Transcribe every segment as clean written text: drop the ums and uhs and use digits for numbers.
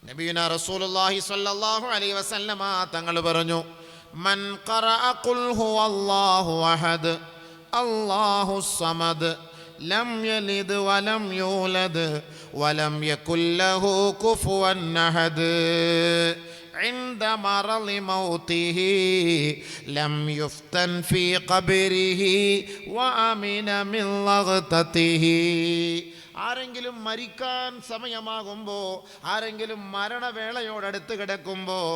നബിയുനാ റസൂലുള്ളാഹി സ്വല്ലല്ലാഹു അലൈഹി വസല്ലമ തങ്ങൾ പറഞ്ഞു, മൻ ഖറഅ ഖുൽ ഹുവല്ലാഹു അഹദ് അല്ലാഹുസ് സമദ് ലം യലിദ് വലം യൂലദ് വലം യകുൽ ലഹു കുഫുവൻ അഹദ് عند مرض موته لم يفتن في قبره وأمن من لغطته. ആരെങ്കിലും മരിക്കാൻ സമയമാകുമ്പോൾ, ആരെങ്കിലും മരണവേളയോടടുത്ത് കിടക്കുമ്പോൾ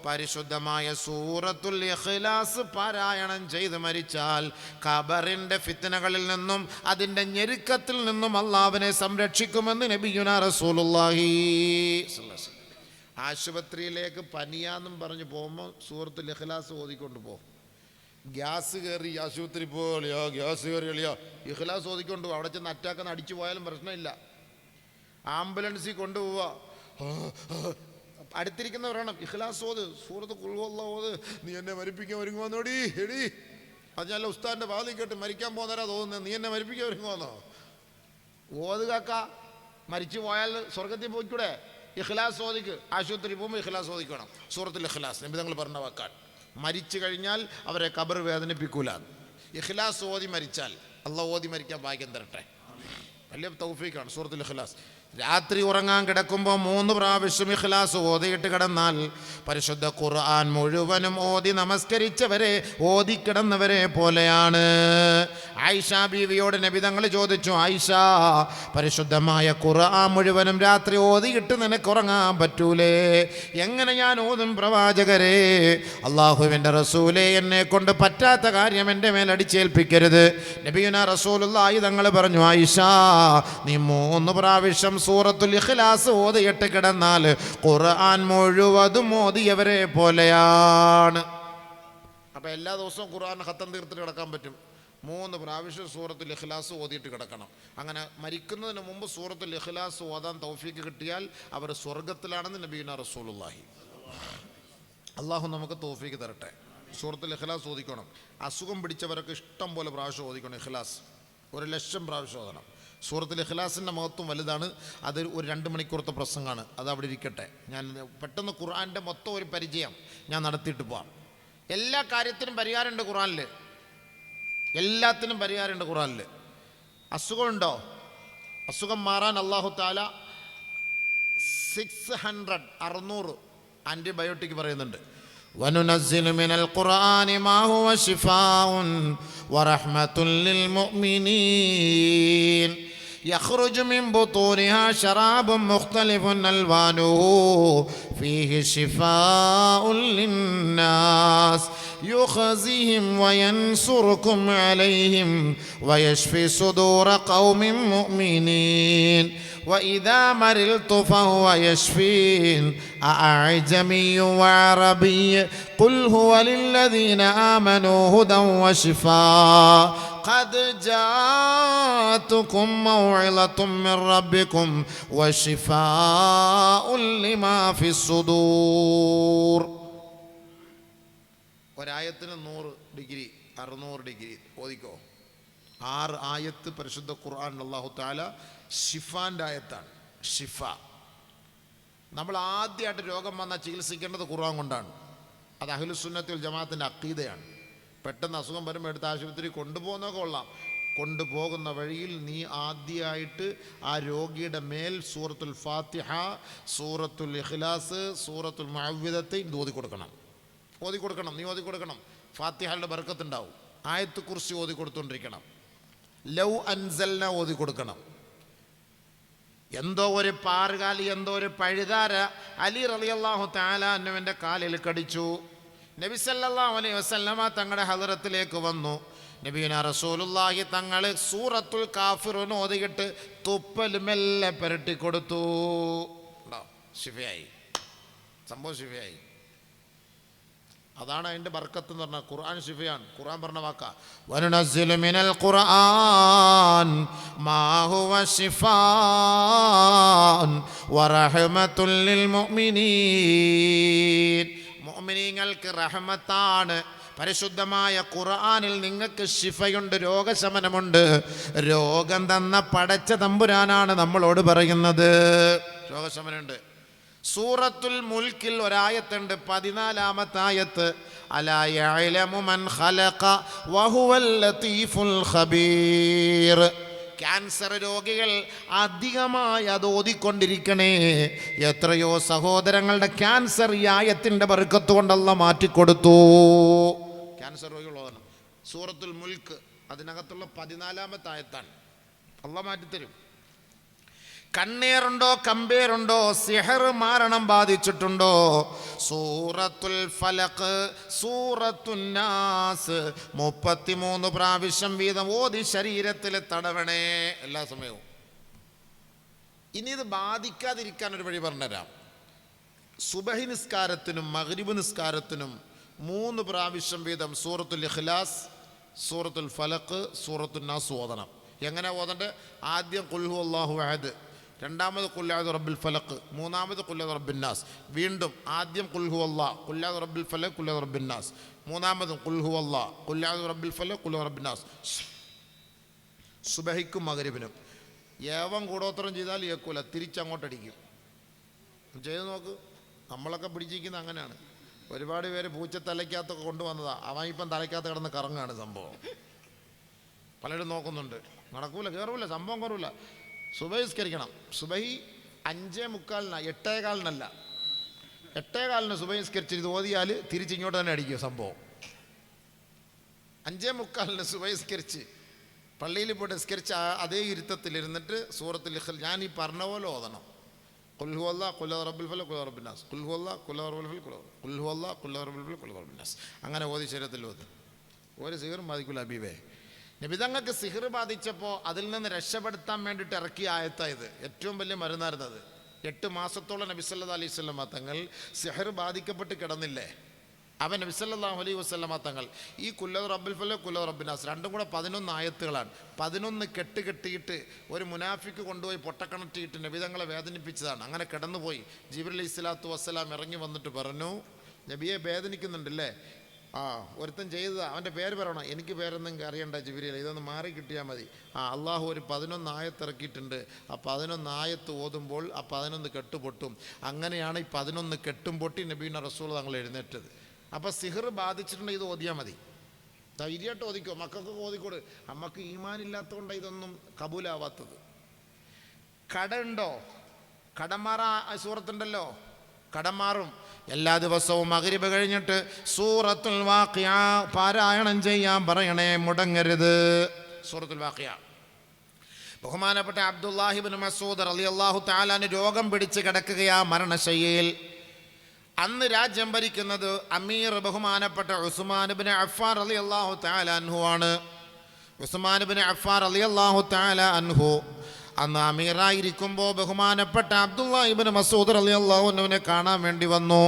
പരിശുദ്ധമായ സൂറത്തുൽ ഇഖ്ലാസ് പാരായണം ചെയ്ത് മരിച്ചാൽ ഖബറിൻ്റെ ഫിത്നകളിൽ നിന്നും അതിൻ്റെ ഞെരുക്കത്തിൽ നിന്നും അല്ലാഹുവിനെ സംരക്ഷിക്കുമെന്ന് നബിയുനാ റസൂലുള്ളാഹി സ്വല്ലല്ലാഹു അലൈഹി വസല്ലം. ആശുപത്രിയിലേക്ക് പനിയാന്നും പറഞ്ഞ് പോകുമ്പോൾ സൂറത്തുൽ ഇഖ്ലാസ് ഓതിക്കൊണ്ട് പോകും. ഗ്യാസ് കയറി ആശുപത്രി പോലെയോ, ഗ്യാസ് കയറിയോ, ഇഖ്ലാസ് ഓതിക്കൊണ്ട് പോകും. അവിടെ ചെന്ന് അറ്റാക്കെന്ന് അടിച്ചു പോയാലും പ്രശ്നമില്ല. ആംബുലൻസിൽ കൊണ്ടുപോവുക, അടുത്തിരിക്കുന്നവർ വേണം ഇഖ്ലാസ് ഓത്, സൂറത്ത് ഖുൽ ഹുവല്ലാഹു ഓത്, നീ എന്നെ മരിപ്പിക്കാൻ ഒരുങ്ങുവന്നോടി എടി. അത് ഞാൻ ഉസ്താദിൻ്റെ വാതിൽ കേട്ട് മരിക്കാൻ പോകുന്നവരാ തോന്നുന്നത്, നീ എന്നെ മരിപ്പിക്കാൻ ഒരുങ്ങുവന്നോ? ഓതുകാക്ക മരിച്ചു പോയാൽ സ്വർഗത്തിൽ പോയിക്കൂടെ? ഇഖ്ലാസ് ഓതിക്ക്. ആശുപത്രി പോകുമ്പോൾ ഇഖ്ലാസ് ഓതിക്കണം, സൂറത്തുൽ ഇഖ്ലാസ്. നബി തങ്ങൾ പറഞ്ഞ വാക്കാണ്. മരിച്ചു കഴിഞ്ഞാൽ അവരെ ഖബർ വേദനിപ്പിക്കൂല. ഇഖ്ലാസ് ഓതി മരിച്ചാൽ അള്ളാഹ് ഓതി മരിക്കാൻ ഭാഗ്യം തരട്ടെ. വലിയ തൗഫീഖാണ് സൂറത്തുൽ ഇഖ്ലാസ്. രാത്രി ഉറങ്ങാൻ കിടക്കുമ്പോൾ 3 പ്രാവശ്യം ഇഖ്ലാസ് ഓതിയിട്ട് കിടന്നാൽ പരിശുദ്ധ ഖുർആൻ മുഴുവനും ഓതി നമസ്കരിച്ചവരെ, ഓതിക്കിടന്നവരെ പോലെയാണ്. ആയിഷ ബീവിയോട് നബി തങ്ങൾ ചോദിച്ചു, ആയിഷ, പരിശുദ്ധമായ ഖുർആൻ മുഴുവനും രാത്രി ഓതിയിട്ട് നിനക്ക് ഉറങ്ങാൻ പറ്റൂലേ? എങ്ങനെ ഞാൻ ഓതും പ്രവാചകരെ? അള്ളാഹുവിൻ്റെ റസൂലേ, എന്നെ കൊണ്ട് പറ്റാത്ത കാര്യം എൻ്റെ മേൽ അടിച്ചേൽപ്പിക്കരുത്. നബിയുനാ റസൂലുള്ളാഹി തങ്ങൾ പറഞ്ഞു, ആയിഷ, നീ 3 പ്രാവശ്യം സൂറത്തുൽ ഇഖ്ലാസ് ഓതിയിട്ട് കിടന്നാൽ ഖുർആൻ മുഴുവതും ഓതിയവരെ പോലെയാണ്. അപ്പം എല്ലാ ദിവസവും ഖുർആൻ ഖത്തം തീർത്തിട്ട് കിടക്കാൻ പറ്റും. 3 പ്രാവശ്യം സൂറത്തുൽ ഇഖ്ലാസ് ഓതിയിട്ട് കിടക്കണം. അങ്ങനെ മരിക്കുന്നതിന് മുമ്പ് സൂറത്തുൽ ഇഖ്ലാസ് ഓതാൻ തൗഫീക്ക് കിട്ടിയാൽ അവർ സ്വർഗത്തിലാണെന്ന് നബിയുനാ റസൂലുള്ളാഹി. അള്ളാഹു നമുക്ക് തൗഫീക്ക് തരട്ടെ. സൂറത്തുൽ ഇഖ്ലാസ് ഓതിക്കണം. അസുഖം പിടിച്ചവരൊക്കെ ഇഷ്ടം പോലെ പ്രാവശ്യം ഓതിക്കണം. ഇഖ്ലാസ് 1,00,000 പ്രാവശ്യം ഓതണം. സൂറത്തുൽ ഇഖ്ലാസിൻ്റെ മഹത്വം വലുതാണ്. അത് ഒരു 2 മണിക്കൂറത്തെ പ്രസംഗമാണ്. അത് അവിടെ ഇരിക്കട്ടെ. ഞാൻ പെട്ടെന്ന് ഖുർആൻ്റെ മൊത്തം ഒരു പരിചയം ഞാൻ നടത്തിയിട്ട് പോവാം. എല്ലാ കാര്യത്തിനും പരിഹാരമുണ്ട് ഖുർആനിൽ. എല്ലാത്തിനും പരിഹാരമുണ്ട് ഖുർആനിൽ. അസുഖമുണ്ടോ? അസുഖം മാറാൻ അല്ലാഹു തആല 600 ആൻറ്റിബയോട്ടിക് പറയുന്നുണ്ട്. وَنُنَزِّلُ مِنَ الْقُرْآنِ مَا هُوَ شِفَاءٌ وَرَحْمَةٌ لِّلْمُؤْمِنِينَ يخرج من بطونها شراب مختلف ألوانه فيه شفاء للناس يخزيهم وينصركم عليهم ويشفي صدور قوم مؤمنين وإذا مرضت فهو يشفين أعجمي وعربي قل هو للذين آمنوا هدى وشفاء قد جاءتكم موعظة من ربكم وشفاء لما في الصدور. ഒരായത്തിന് 100 ഡിഗ്രി 600 ഡിഗ്രി ഓതിക്കോ. 6 ആയത്ത് പരിശുദ്ധ ഖുർആൻ അല്ലാഹു തആല ഷിഫാൻ്റെ ആയത്താണ്. ഷിഫ. നമ്മൾ ആദ്യമായിട്ട് രോഗം വന്നാൽ ചികിത്സിക്കേണ്ടത് ഖുർആൻ കൊണ്ടാണ്. അത് അഹ്ലുസുന്നത്തി വൽ ജമാഅത്തിൻ്റെ അഖീദയാണ്. പെട്ടെന്ന് അസുഖം വരുമ്പോൾ എടുത്ത് ആശുപത്രി കൊണ്ടുപോകുന്നതൊക്കെ കൊള്ളാം. കൊണ്ടുപോകുന്ന വഴിയിൽ നീ ആദ്യമായിട്ട് ആ രോഗിയുടെ മേൽ സൂറത്തുൽ ഫാത്തിഹ, സൂറത്തുൽ ഇഖ്ലാസ്, സൂറത്തുൽ മുഅവ്വിദത്തൈൻ ഓതിക്കൊടുക്കണം. നീ ഓതിക്കൊടുക്കണം. ഫാത്തിഹയുടെ ബർക്കത്തുണ്ടാവും. ആയത്ത് കുർസി ഓതിക്കൊടുത്തോണ്ടിരിക്കണം. ലൗ അൻസൽന ഓതിക്കൊടുക്കണം. എന്തോ ഒരു പാറുകാലി, എന്തോ ഒരു പഴുതാര അലി റളിയല്ലാഹു തആല അൻഹുവിൻ്റെ കാലിൽ കടിച്ചു. നബി സല്ലല്ലാഹു അലൈഹി വസല്ലമ തങ്ങളുടെ ഹദറത്തിലേക്ക് വന്നു. നബിയുനാ റസൂലുള്ളാഹി തങ്ങൾ സൂറത്തുൽ കാഫിറൂൻ ഓതിയിട്ട് തുപ്പൽ മെല്ലെ പുരട്ടി കൊടുത്തു. ശിഫയായി. സംഭവം ശിഫയായി. അതാണ് അതിൻ്റെ ബർക്കത്ത് എന്ന് പറഞ്ഞാൽ. ഖുർആൻ ശിഫയാണ്. ഖുർആൻ പറഞ്ഞ വാക്കാ, വനുനസ്സിലു മിനൽ ഖുർആൻ മാ ഹുവ ശിഫാഉൻ വറഹ്മത്തുൽ ലിൽ മുഅ്മിനീൻ. മുഅ്മിനീങ്ങൾക്ക് റഹ്മത്താണ്. പരിശുദ്ധമായ ഖുർആനിൽ നിങ്ങൾക്ക് ശിഫയുണ്ട്, രോഗശമനമുണ്ട്. രോഗം തന്ന പടച്ച തമ്പുരാനാണ് നമ്മളോട് പറയുന്നത്. രോഗശമനമുണ്ട്. സൂറത്തുൽ മുൽക്കിൽ ഒരായത്തുണ്ട്, 14-ാമത്തെ ആയത്ത്, അലാ യഅലമു മൻ ഖലഖ വഹുവൽ ലതീഫുൽ ഖബീർ. ക്യാൻസർ രോഗികൾ അധികമായി അത് ഓതിക്കൊണ്ടിരിക്കണേ. എത്രയോ സഹോദരങ്ങളുടെ ക്യാൻസർ ഈ ആയത്തിൻ്റെ ബർക്കത്ത് കൊണ്ട് അല്ലാഹ് മാറ്റിക്കൊടുത്തു. ക്യാൻസർ രോഗികളുള്ളതാണ് സൂറത്തുൽ മുൽക്ക്, അതിനകത്തുള്ള 14-ാമത്തെ ആയത്താണ്. അല്ലാഹ് മാറ്റിത്തരും. കണ്ണീറുണ്ടോ, കമ്പേറുണ്ടോ, സിഹർ മാരണം ബാധിച്ചിട്ടുണ്ടോ, സൂറത്തുൽ ഫലഖ്, സൂറത്തുൻ നാസ് 33 പ്രാവശ്യം വീതം ഓതി ശരീരത്തിൽ തടവണേ എല്ലാ സമയവും. ഇനി ഇത് ബാധിക്കാതിരിക്കാൻ ഒരു വഴി പറഞ്ഞുതരാം. സുബഹി നിസ്കാരത്തിനും മഗ്രിബ് നിസ്കാരത്തിനും 3 പ്രാവശ്യം വീതം സൂറത്തുൽ ഇഖ്ലാസ്, സൂറത്തുൽ ഫലഖ്, സൂറത്തുൻ നാസ് ഓതണം. എങ്ങനെ ഓതണ്ടേ? ആദ്യം ഖുൽ ഹുവല്ലാഹു അഹദ്, രണ്ടാമത് ഖുൽ അഊദു റബ്ബിൽ ഫലഖ്, മൂന്നാമത് ഖുൽ അഊദു റബ്ബിൻ നാസ്. വീണ്ടും ആദ്യം ഖുൽ ഹുവല്ലാഹ്, ഖുൽ അഊദു റബ്ബിൽ ഫലഖ്, ഖുൽ അഊദു റബ്ബിൻ നാസ്. മൂന്നാമതും ഖുൽ ഹുവല്ലാഹ്, ഖുൽ അഊദു റബ്ബിൽ ഫലഖ്, ഖുൽ അഊദു റബ്ബിൻ നാസ്. സുബഹിക്കും മഗ്രിബിനും ഏവം കൂടോത്രം ചെയ്താൽ ഏക്കൂല, തിരിച്ചങ്ങോട്ടടിക്കും. ചെയ്ത് നോക്ക്. നമ്മളൊക്കെ പിടിച്ചിരിക്കുന്നത് അങ്ങനെയാണ്. ഒരുപാട് പേര് പൂച്ച തലയ്ക്കകത്തൊക്കെ കൊണ്ടുവന്നതാണ്. അവൻ ഇപ്പം തലയ്ക്കകത്ത് കിടന്ന് കറങ്ങാണ് സംഭവം. പലരും നോക്കുന്നുണ്ട്. നടക്കൂല, കയറൂല, സംഭവം കയറൂല. സുബഹി നിസ്കരിക്കണം. സുബഹി 5:45, 8:15, 8:15 സുബഹി നിസ്കരിച്ച് ഇത് ഓതിയാൽ തിരിച്ചിങ്ങോട്ട് തന്നെ അടിക്കും സംഭവം. 5:45 സുബഹി നിസ്കരിച്ച് പള്ളിയിൽ പോയിട്ട് നിസ്കരിച്ച് അതേ ഇരുത്തത്തിലിരുന്നിട്ട് സൂറത്തുൽ ഇഖ്ലാസ് ഞാൻ ഈ പറഞ്ഞ പോലെ ഓതണം. ഖുൽ ഹുവല്ലാഹ്, ഖുൽ അഊദു റബ്ബിൽ ഫലഖ്, ഖുൽ അഊദു റബ്ബിൻ നാസ്, ഖുൽ ഹുവല്ലാഹ്, ഖുൽ അഊദു റബ്ബിൽ ഫലഖ്, ഖുൽ ഹുവല്ലാഹ്, ഖുൽ അഊദു റബ്ബിൽ ഫലഖ്, ഖുൽ അഊദു റബ്ബിൻ നാസ്. അങ്ങനെ ഓതി ശരീരത്തിൽ ഓത്. ഒരു സിഹറും ബാധിക്കില്ല ഹബീബേ. നബിതങ്ങൾക്ക് സിഹർ ബാധിച്ചപ്പോൾ അതിൽ നിന്ന് രക്ഷപ്പെടുത്താൻ വേണ്ടിയിട്ട് ഇറക്കിയ ആയത്തായത് ഏറ്റവും വലിയ മരുന്നായിരുന്നത്. 8 മാസത്തോളം നബി സല്ലല്ലാഹു അലൈഹി വസല്ലമ തങ്ങൾ സിഹർ ബാധിക്കപ്പെട്ട് കിടന്നില്ലേ. അവൻ നബി സല്ലല്ലാഹു അലൈഹി വസല്ലമ തങ്ങൾ ഈ ഖുൽ അഊദു റബ്ബിൽ ഫലഖ്, ഖുൽ അഊദു റബ്ബിൻ നാസ് രണ്ടും കൂടെ 11 ആയത്തുകളാണ്. 11 കെട്ടിയിട്ട് ഒരു മുനാഫിക്ക് കൊണ്ടുപോയി പൊട്ടക്കണറ്റിയിട്ട് നബിതങ്ങളെ വേദനിപ്പിച്ചതാണ്. അങ്ങനെ കിടന്നുപോയി. ജിബ്രീൽ അലൈഹിസ്സലാത്തു വസ്സലാം ഇറങ്ങി വന്നിട്ട് പറഞ്ഞു, നബിയെ വേദനിക്കുന്നുണ്ടല്ലേ? ഒരുത്തൻ ചെയ്തത് അവൻ്റെ പേര് പറയണം. എനിക്ക് പേരൊന്നും അറിയണ്ട ജിബ്രീൽ, ഇതൊന്ന് മാറി കിട്ടിയാൽ മതി. അള്ളാഹു ഒരു 11 ആയത്ത് ഇറക്കിയിട്ടുണ്ട്. ആ 11 ആയത്ത് ഓതുമ്പോൾ ആ 11 കെട്ടുപൊട്ടും. അങ്ങനെയാണ് ഈ 11 കെട്ടും പൊട്ടി നബീന റസൂൽ തങ്ങൾ എഴുന്നേറ്റത്. അപ്പോൾ സിഹർ ബാധിച്ചിട്ടുണ്ടെങ്കിൽ ഇത് ഓതിയാൽ മതി. ധൈര്യമായിട്ട് ഓതിക്കോ, മക്കൾക്ക് ഓതിക്കോട്. അമ്മക്ക് ഈമാനില്ലാത്തതുകൊണ്ടാണ് ഇതൊന്നും കബൂലാവാത്തത്. കട ഉണ്ടോ? കടമാറാ സൂറത്തുണ്ടല്ലോ, കടം മാറും. എല്ലാ ദിവസവും മഗ്രിബ് കഴിഞ്ഞിട്ട് സൂറത്തുൽ വാഖിയ പാരായണം ചെയ്യാൻ പറയണേ, മുടങ്ങരുത്. സൂറത്തുൽ വാഖിയ. ബഹുമാനപ്പെട്ട അബ്ദുല്ലാഹി ഇബ്നു മസ്ഊദ് റളിയല്ലാഹു തആല അൻഹു രോഗം പിടിച്ച് കിടക്കുകയാ മരണശയ്യയിൽ. അന്ന് രാജ്യം ഭരിക്കുന്നത് അമീർ ബഹുമാനപ്പെട്ട ഉസ്മാൻ ഇബ്നു അഫ്ഫാൻ റളിയല്ലാഹു തആല അൻഹു ആണ്. ഉസ്മാൻ ഇബ്നു അഫ്ഫാൻ റളിയല്ലാഹു തആല അൻഹു അന്ന് അമീറായിരിക്കുമ്പോൾ ബഹുമാനപ്പെട്ട അബ്ദുല്ലാഹി ഇബ്നു മസ്ഊദ് റളിയല്ലാഹു അൻഹുവിനെ കാണാൻ വേണ്ടി വന്നു.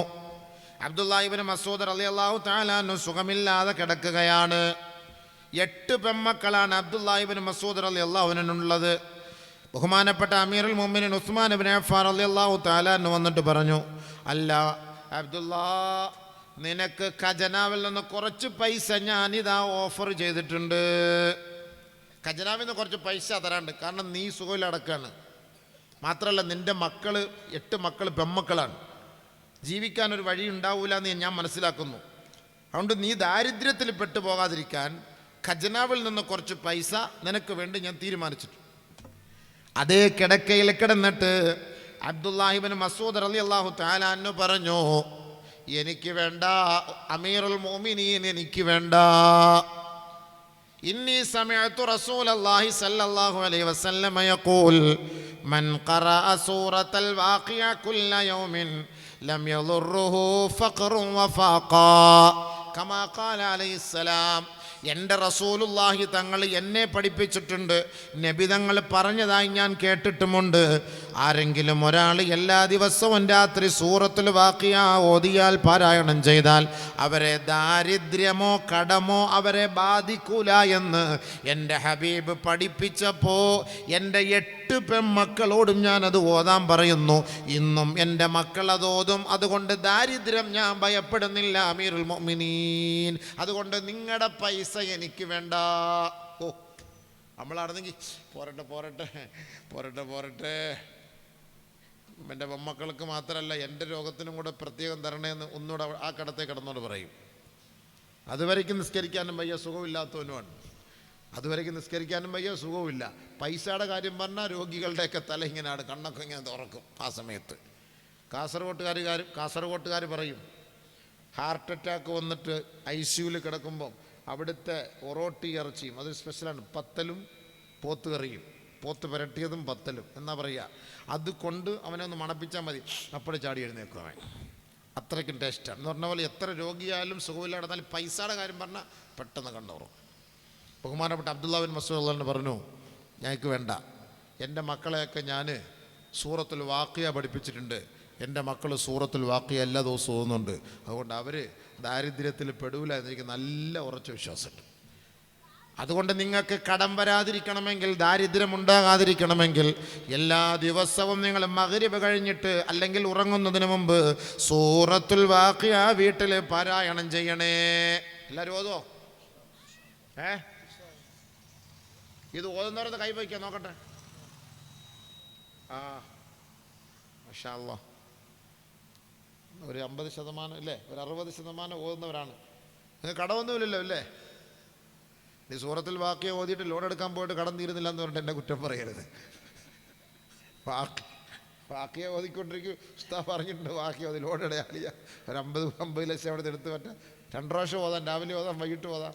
അബ്ദുല്ലാഹി ഇബ്നു മസ്ഊദ് റളിയല്ലാഹു തആല അൻഹു സുഖമില്ലാതെ കിടക്കുകയാണ്. 8 പെൺമക്കളാണ് അബ്ദുല്ലാഹി ഇബ്നു മസ്ഊദ് റളിയല്ലാഹു അൻഹുവിനുള്ളത്. ബഹുമാനപ്പെട്ട അമീറുൽ മുഅ്മിനീൻ ഉസ്മാൻ ഇബ്നു അഫ്ഫാൻ റളിയല്ലാഹു തആല അൻഹു വന്നിട്ട് പറഞ്ഞു, അല്ല അബ്ദുല്ലാ, നിനക്ക് ഖജനാവിൽ നിന്ന് കുറച്ച് പൈസ ഞാനിതാ ഓഫർ ചെയ്തിട്ടുണ്ട്. ഖജനാവിൽ നിന്ന് കുറച്ച് പൈസ തരാണ്ട്. കാരണം നീ സുഖമില്ലടക്കാണ്. മാത്രമല്ല നിൻ്റെ മക്കൾ 8 മക്കൾ പെൺമക്കളാണ്. ജീവിക്കാനൊരു വഴി ഉണ്ടാവില്ല എന്ന് ഞാൻ മനസ്സിലാക്കുന്നു. അതുകൊണ്ട് നീ ദാരിദ്ര്യത്തിൽ പെട്ടു പോകാതിരിക്കാൻ ഖജനാവിൽ നിന്ന് കുറച്ച് പൈസ നിനക്ക് വേണ്ടി ഞാൻ തീരുമാനിച്ചിട്ടുണ്ട്. അതേ കിടക്കയിൽ കിടന്നിട്ട് അബ്ദുല്ലാഹി ഇബ്നു മസ്ഊദ് റളിയല്ലാഹു തആല അൻഹു പറഞ്ഞു, എനിക്ക് വേണ്ട അമീറുൽ മുഅ്മിനീൻ, എനിക്ക് വേണ്ട. ഇന്നി സമിഅതു റസൂലല്ലാഹി സ്വല്ലല്ലാഹു അലൈഹി വസല്ലം യഖൂൽ മൻ ഖറഅ സൂറത്തൽ വാഖിയ കുല്ല യൗമിൻ ലം യദുർറുഹു ഫഖ്റുൻ വഫാഖാ കമാ ഖാല അലൈഹിസ്സലാം. എൻ്റെ റസൂലുള്ളാഹി തങ്ങൾ എന്നെ പഠിപ്പിച്ചിട്ടുണ്ട്, നബി തങ്ങൾ പറഞ്ഞതായി ഞാൻ കേട്ടിട്ടുമുണ്ട്. ആരെങ്കിലും ഒരാൾ എല്ലാ ദിവസവും രാത്രി സൂറത്തുൽ വാഖിയ ഓതിയാൽ പാരായണം ചെയ്താൽ അവരെ ദാരിദ്ര്യമോ കടമോ അവരെ ബാധിക്കൂല എന്ന് എൻ്റെ ഹബീബ് പഠിപ്പിച്ചപ്പോൾ എൻ്റെ 8 പെൺമക്കളോടും ഞാനത് ഓതാൻ പറയുന്നു. ഇന്നും എൻ്റെ മക്കളത് ഓതും. അതുകൊണ്ട് ദാരിദ്ര്യം ഞാൻ ഭയപ്പെടുന്നില്ല അമീറുൽ മുഅ്മിനീൻ. അതുകൊണ്ട് നിങ്ങളുടെ പൈസ എനിക്ക് വേണ്ട. ഓ, നമ്മളാണെന്നെങ്കിൽ പോരട്ടെ പോരട്ടെ പോരട്ടെ പോരട്ടെ എൻ്റെ പെമ്മക്കൾക്ക് മാത്രമല്ല എൻ്റെ രോഗത്തിനും കൂടെ പ്രത്യേകം തരണേന്ന് ഒന്നുകൂടെ ആ കടത്തെ കിടന്നോട് പറയും. അതുവരയ്ക്ക് നിസ്കരിക്കാനും വയ്യ, സുഖമില്ലാത്തവനുമാണ്. അതുവരയ്ക്ക് നിസ്കരിക്കാനും വയ്യ, സുഖവുമില്ല. പൈസയുടെ കാര്യം പറഞ്ഞാൽ രോഗികളുടെയൊക്കെ തല ഇങ്ങനെയാണ്, കണ്ണൊക്കെ ഇങ്ങനെ തുറക്കും ആ സമയത്ത്. കാസർഗോട്ടുകാർ പറയും, ഹാർട്ട് അറ്റാക്ക് വന്നിട്ട് ICUവിൽ കിടക്കുമ്പം അവിടുത്തെ ഒറോട്ടി ഇറച്ചിയും അത് സ്പെഷ്യലാണ്, പത്തലും പോത്തുകറിയും, പോത്ത് പുരട്ടിയതും പത്തലും എന്നാ പറയുക. അത് കൊണ്ട് അവനെ ഒന്ന് മണപ്പിച്ചാൽ മതി, അപ്പോഴേ ചാടി എഴുന്നേക്കും അവൻ. അത്രയ്ക്കും ടേസ്റ്റാണ്. എന്ന് പറഞ്ഞ പോലെ എത്ര രോഗിയായാലും സുഖമില്ലാതെ നടന്നാലും പൈസയുടെ കാര്യം പറഞ്ഞാൽ പെട്ടെന്ന് കണ്ടോറും. ബഹുമാനപ്പെട്ട അബ്ദുല്ലാ ബിൻ മസ്ഊദ് അള്ളാഹു പറഞ്ഞു, ഞങ്ങൾക്ക് വേണ്ട, എൻ്റെ മക്കളെയൊക്കെ ഞാൻ സൂറത്തുൽ വാഖിയ പഠിപ്പിച്ചിട്ടുണ്ട്. എൻ്റെ മക്കൾ സൂറത്തുൽ വാഖിയ എല്ലാ ദിവസവും ഓതുന്നുണ്ട്. അതുകൊണ്ട് അവർ ദാരിദ്ര്യത്തിൽ പെടൂല എന്നെനിക്ക് നല്ല ഉറച്ച വിശ്വാസമുണ്ട്. അതുകൊണ്ട് നിങ്ങൾക്ക് കടം വരാതിരിക്കണമെങ്കിൽ, ദാരിദ്ര്യം ഉണ്ടാകാതിരിക്കണമെങ്കിൽ എല്ലാ ദിവസവും നിങ്ങൾ മഗ്രിബ് കഴിഞ്ഞിട്ട് അല്ലെങ്കിൽ ഉറങ്ങുന്നതിന് മുമ്പ് സൂറത്തുൽ വാഖിയ വീട്ടിൽ പാരായണം ചെയ്യണേ. എല്ലാവരും ഓതോ? ഇത് ഓതുന്നവരത് കൈവയ്ക്കാൻ നോക്കട്ടെ. മാഷാ അല്ലാഹ്, ഒരു 50% അല്ലേ, ഒരു 60% ഓതുന്നവരാണ്. നിങ്ങൾക്ക് കടമൊന്നുമില്ലല്ലോ അല്ലേ? നീ സൂറത്തുൽ വാഖിയ ഓതിയിട്ട് ലോൺ എടുക്കാൻ പോയിട്ട് കടം തീരുന്നില്ല എന്ന് പറഞ്ഞിട്ട് എന്നെ കുറ്റം പറയരുത്. വാഖിയ ഓതിക്കൊണ്ടിരിക്കും. ഉസ്താദ് പറഞ്ഞിട്ടുണ്ട് വാഖിയ ഓതി ലോൺ ഇടയാളിയ ഒരു 50 ലക്ഷം അവിടെ എടുത്ത് പറ്റാം. 2 പ്രാവശ്യം ഓതാം, രാവിലെ ഓതാം, വൈകിട്ട് ഓതാം,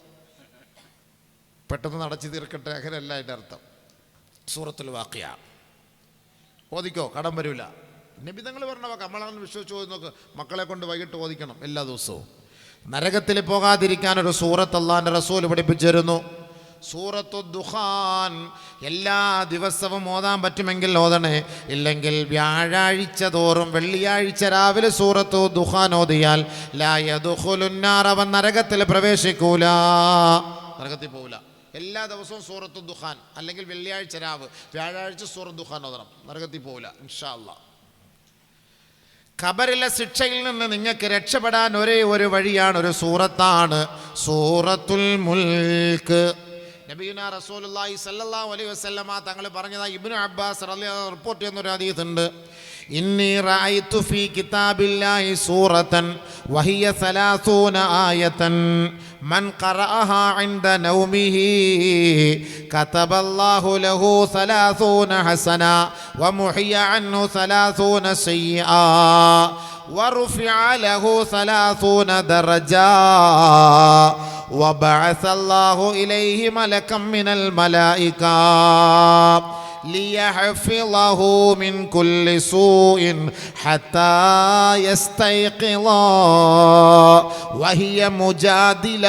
പെട്ടെന്ന് നടച്ചു തീർക്കട്ടെ. അങ്ങനെയല്ല അതിൻ്റെ അർത്ഥം. സൂറത്തുൽ വാഖിയ ഓതിക്കോ, കടം വരില്ല. നബിതങ്ങൾ പറഞ്ഞ വാക്ക് നമ്മളങ്ങനെ വിശ്വസിച്ച് ഓതി നോക്ക്. മക്കളെ കൊണ്ട് വൈകിട്ട് ഓതിക്കണം എല്ലാ ദിവസവും. നരകത്തിൽ പോകാതിരിക്കാൻ ഒരു സൂറത്ത് അല്ലാഹുവിൻ്റെ റസൂൽ പഠിപ്പിച്ചിരുന്നു, സൂറത്തു ദുഖാൻ. എല്ലാ ദിവസവും ഓതാൻ പറ്റുമെങ്കിൽ ഓതണേ. ഇല്ലെങ്കിൽ വ്യാഴാഴ്ച തോറും വെള്ളിയാഴ്ച രാവിലെ സൂറത്തു ദുഖാൻ ഓതിയാൽ ലാ യദ്ഖുലുന്നാർ, അവൻ നരകത്തിൽ പ്രവേശിക്കൂല, നരകത്തിൽ പോവില്ല. എല്ലാ ദിവസവും സൂറത്തു ദുഖാൻ അല്ലെങ്കിൽ വെള്ളിയാഴ്ച രാവ്, വ്യാഴാഴ്ച സൂറത്ത് ദുഖാൻ ഓതണം, നരകത്തിൽ പോവില്ല ഇൻഷാ അല്ലാഹ്. ഖബറിലെ ശിക്ഷയിൽ നിന്ന് നിങ്ങൾക്ക് രക്ഷപ്പെടാൻ ഒരേ ഒരു വഴിയാണ്, ഒരു സൂറത്താണ്, സൂറത്തുൽ മുൽക്ക്. നബിയുനാ റസൂലുള്ളാഹി സ്വല്ലല്ലാഹു അലൈഹി വസല്ലമ തങ്ങൾ പറഞ്ഞതാ ഇബ്നു അബ്ബാസ് റളിയല്ലാഹു അൻഹു റിപ്പോർട്ട് ചെയ്യുന്ന ഒരു ഹദീസ് ഉണ്ട്. ഇന്നി റഅയ്തു ഫീ കിതാബില്ലാഹി സൂറത്തൻ വഹിയ 30 ആയതൻ മൻ ഖറഅഹാ ഇൻദ നൗമിഹി കതബല്ലാഹു ലഹു 30 ഹസന വമുഹിയ അൻഹു 30 സയ്യിആ വറുഫിഅ ലഹു 30 ദറജാ വബഅസ അല്ലാഹു ഇലൈഹി മലകം മിനൽ മലായിക ലിയഹ്ഫിളഹു മിൻ കുല്ലി സൂഇൻ ഹത്താ യസ്തൈഖിള വഹിയ മുജാദില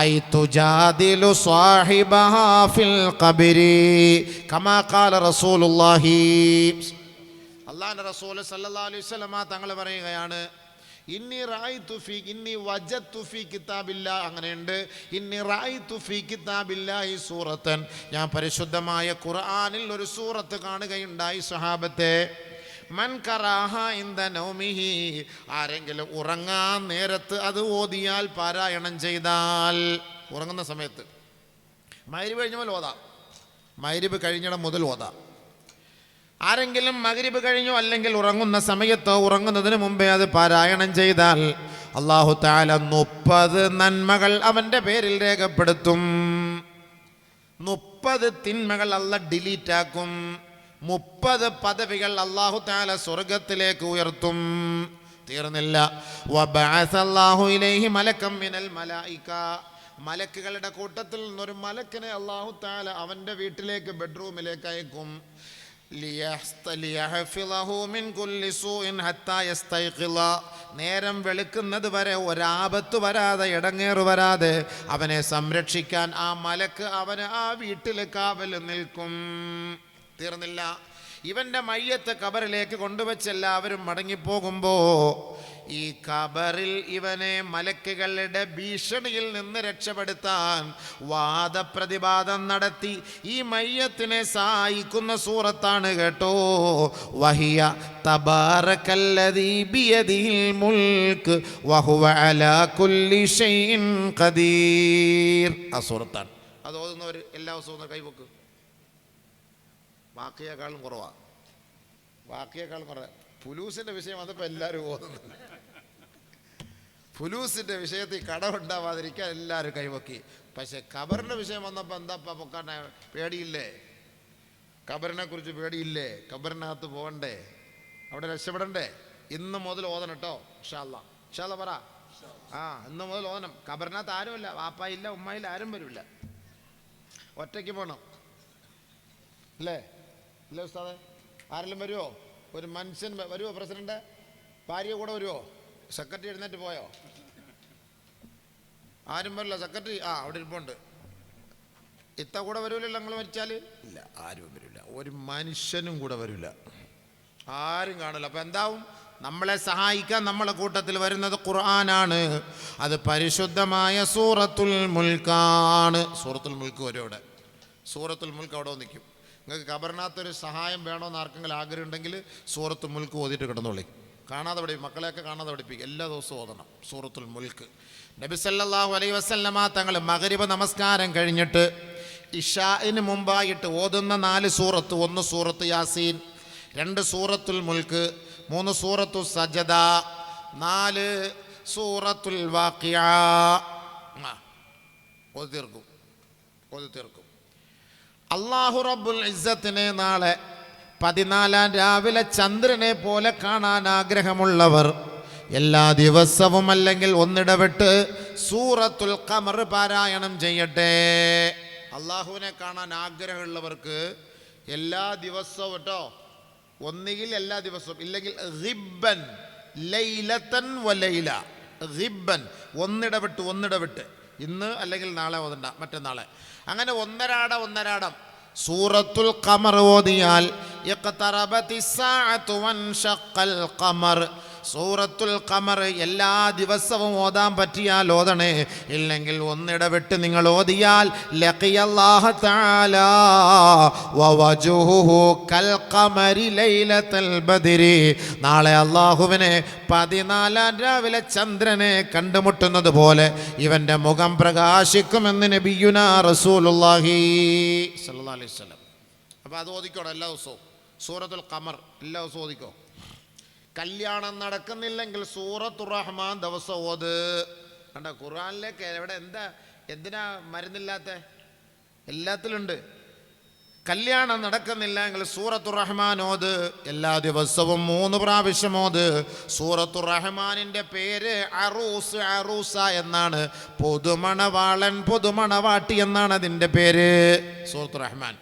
ഐ തുജാദിലു സാഹിബഹാ ഫിൽ ഖബ്രി കമാ ഖാല റസൂലുള്ളാഹി. അല്ലാഹുവിൻ്റെ റസൂൽ സല്ലല്ലാഹു അലൈഹി വസല്ലമ തങ്ങൾ പറയുകയാണ്, ഇന്നി റഅയ്തു ഫീ ഇന്നി വജദ്തു ഫീ കിതാബില്ലാഹ്, അങ്ങനെയുണ്ട്, ഇന്നി റഅയ്തു ഫീ കിതാബില്ലാഹി സൂറത്തൻ, ഞാൻ പരിശുദ്ധമായ ഖുർആനിൽ ഒരു സൂറത്ത് കാണുകയുണ്ടായി സ്വഹാബത്തെ. മൻ ഖറഅഹ ഇൻദ നൗമിഹി, ആരെങ്കിലും ഉറങ്ങാൻ നേരത്ത് അത് ഓതിയാൽ, പാരായണം ചെയ്താൽ, ഉറങ്ങുന്ന സമയത്ത് മഗ്രിബ് കഴിഞ്ഞ മുതൽ ഓതാം, മഗ്രിബ് കഴിഞ്ഞിടം മുതൽ ഓതാം. ആരെങ്കിലും മഗ്രിബ് കഴിഞ്ഞോ അല്ലെങ്കിൽ ഉറങ്ങുന്ന സമയത്തോ ഉറങ്ങുന്നതിന് മുമ്പേ അത് പാരായണം ചെയ്താൽ അല്ലാഹു തആല 30 നന്മകൾ അവൻ്റെ പേരിൽ രേഖപ്പെടുത്തും. 30 തിന്മകൾ അല്ലാഹ് ഡിലീറ്റ് ആക്കും. 30 പദവികൾ അല്ലാഹു തആല സ്വർഗ്ഗത്തിലേക്ക് ഉയർത്തും. തീർന്നില്ല. വബഅസ അല്ലാഹു ഇലൈഹി മലകം മിനൽ മലായിക, മലക്കുകളുടെ കൂട്ടത്തിൽ നിന്നൊരു മലക്കിനെ അല്ലാഹു തആല അവൻ്റെ വീട്ടിലേക്ക്, ബെഡ്റൂമിലേക്ക് അയക്കും. ലിയഹ്ഫിളഹു മിൻ കുല്ലി സൂഇൻ ഹത്താ യസ്തൈഖിള, നേരം വെളുക്കുന്നത് വരെ ഒരാപത്ത് വരാതെ, ഇടങ്ങേറ് വരാതെ അവനെ സംരക്ഷിക്കാൻ ആ മലക്ക് അവന് ആ വീട്ടിൽ കാവൽ നിൽക്കും. തീർന്നില്ല. ഇവൻ്റെ മയ്യത്ത് ഖബറിലേക്ക് കൊണ്ടുവച്ച് എല്ലാവരും മടങ്ങിപ്പോകുമ്പോൾ ഈ ഖബറിൽ ഇവനെ മലക്കുകളുടെ ഭീഷണിയിൽ നിന്ന് രക്ഷപ്പെടുത്താൻ വാദപ്രതിവാദം നടത്തി ഈ മയ്യത്തിനെ സഹായിക്കുന്ന സൂറത്താണ് കേട്ടോ, വഹിയ തബാറകല്ലദീ ബിയദിഹിൽ മുൽക്ക് വഹുവ അലാ കുല്ലി ഷൈഇൻ ഖദീർ. ആ സൂറത്താണ്. അത് ഓതുന്നവർ എല്ലാ ദിവസവും കൈവെക്കും. വാക്കിയേക്കാളും കുറവാണ്. ബാക്കിയേക്കാൾ കുറേ. ഫുലൂസിൻ്റെ വിഷയം വന്നപ്പോൾ എല്ലാവരും ഓതുന്നുണ്ട്. ഫുലൂസിൻ്റെ വിഷയത്തിൽ കടമുണ്ടാവാതിരിക്കാൻ എല്ലാവരും കൈവക്കി. പക്ഷെ ഖബറിൻ്റെ വിഷയം വന്നപ്പോൾ എന്താ പൊക്കാൻ പേടിയില്ലേ? ഖബറിനെ കുറിച്ച് പേടിയില്ലേ? ഖബറിനകത്ത് പോകണ്ടേ? അവിടെ രക്ഷപ്പെടണ്ടേ? ഇന്ന് മുതൽ ഓതണം കേട്ടോ. ഇൻഷാ അല്ലാ. ഇൻഷാ അല്ലാ പറ. ഇന്ന് മുതൽ ഓതണം. ഖബറിനകത്ത് ആരുമില്ല, വാപ്പായില്ല, ഉമ്മയില്ല, ആരും വരില്ല. ഒറ്റയ്ക്ക് പോകണം അല്ലേ? ഇല്ല ഉസ്താദേ? ആരെങ്കിലും വരുമോ? ഒരു മനുഷ്യൻ വരുമോ? പ്രസിഡന്റ് ഭാര്യ കൂടെ വരുമോ? സെക്രട്ടറി എഴുന്നേറ്റ് പോയോ? ആരും വരില്ല. സെക്രട്ടറി അവിടെ ഇരിപ്പുണ്ട്. ഇത്ത കൂടെ വരൂലല്ലോ നിങ്ങൾ മരിച്ചാൽ? ഇല്ല, ആരും വരില്ല. ഒരു മനുഷ്യനും കൂടെ വരില്ല, ആരും കാണില്ല. അപ്പം എന്താവും? നമ്മളെ സഹായിക്കാൻ നമ്മളെ കൂട്ടത്തിൽ വരുന്നത് ഖുർആനാണ്. അത് പരിശുദ്ധമായ സൂറത്തുൽ മുൽക്കാണ്. സൂറത്തുൽ മുൽക്ക് വരും അവിടെ. സൂറത്തുൽ മുൽക്ക് അവിടെ നിൽക്കും. നിങ്ങൾക്ക് ഖബറിനകത്തൊരു സഹായം വേണമെന്ന് ആർക്കെങ്കിലും ആഗ്രഹം ഉണ്ടെങ്കിൽ സൂറത്തുൽ മുൽക്ക് ഓതിയിട്ട് കിടന്നോളി. കാണാതെ പഠിക്കും, മക്കളെയൊക്കെ കാണാതെ പഠിപ്പിക്കും. എല്ലാ ദിവസവും ഓതണം സൂറത്തുൽ മുൽക്ക്. നബി സല്ലല്ലാഹു അലൈഹി വസല്ലമ തങ്ങൾ മഗ്രിബ് നമസ്കാരം കഴിഞ്ഞിട്ട് ഇശാഇന് മുമ്പായിട്ട് ഓതുന്ന 4 സൂറത്ത്: 1 സൂറത്ത് യാസീൻ, 2 സൂറത്തുൽ മുൽക്ക്, 3 സൂറത്തു സജദ, 4 സൂറത്തുൽ വാഖിഅ. ഓതി തീർക്കും. അല്ലാഹു റബ്ബുൽ ഇസ്സത്തിനെ നാളെ 14 രാവിലെ ചന്ദ്രനെ പോലെ കാണാൻ ആഗ്രഹമുള്ളവർ എല്ലാ ദിവസവും അല്ലെങ്കിൽ ഒന്നിടവിട്ട് സൂറത്തുൽ ഖമർ പാരായണം ചെയ്യട്ടെ. അള്ളാഹുവിനെ കാണാൻ ആഗ്രഹമുള്ളവർക്ക് എല്ലാ ദിവസവും കേട്ടോ, ഒന്നുകിൽ എല്ലാ ദിവസവും, ഇല്ലെങ്കിൽ ഗിബ്ബൻ ലൈലത്തൻ വലൈല. ഗിബ്ബൻ ഒന്നിടവിട്ട്, ഇന്ന് അല്ലെങ്കിൽ നാളെ ഓതണ്ട, മറ്റന്നാളെ. അങ്ങനെ ഒന്നരാടം സൂറത്തുൽ ഖമർ ഓതിയാൽ ഇഖ്തറബത്തിസ്സാഅതു വൻഷഖൽ ഖമർ. സൂറത്തുൽ ഖമർ എല്ലാ ദിവസവും ഓതാൻ പറ്റിയാൽ ഓതണേ, ഇല്ലെങ്കിൽ ഒന്നിടവിട്ട് നിങ്ങൾ ഓതിയാൽ ലഖിയല്ലാഹ തആല വവജ്ഹുഹു കൽ ഖമരി ലൈലത്തുൽ ബദ്രി. നാളെ അല്ലാഹുവിനെ 14 രാവിലെ ചന്ദ്രനെ കണ്ടുമുട്ടുന്നത് പോലെ ഇവന്റെ മുഖം പ്രകാശിക്കുമെന്ന് നബിയുനാ റസൂലുള്ളാഹി സ്വല്ലല്ലാഹു അലൈഹി വസല്ലം. അപ്പോൾ അത് ഓതിക്കോണം എല്ലാ ദിവസവും. സൂറത്തുൽ ഖമർ എല്ലാ ദിവസവും ഓതിക്കോ. കല്യാണം നടക്കുന്നില്ലെങ്കിൽ സൂറത്തുർ റഹ്മാൻ ദിവസം ഓത്. കണ്ട, ഖുർആനിലേക്ക് എവിടെ എന്തിനാ മരുന്നില്ലാത്ത? എല്ലാത്തിലുണ്ട്. കല്യാണം നടക്കുന്നില്ല എങ്കിൽ സൂറത്തുർ റഹ്മാൻ ഓത്. എല്ലാ ദിവസവും 3 പ്രാവശ്യം ഓത്. സൂറത്തുർ റഹ്മാനിൻ്റെ പേര് അറൂസ എന്നാണ്. പുതുമണവാളൻ, പുതുമണവാട്ടി എന്നാണ് അതിൻ്റെ പേര്. സൂറത്തുർ റഹ്മാൻ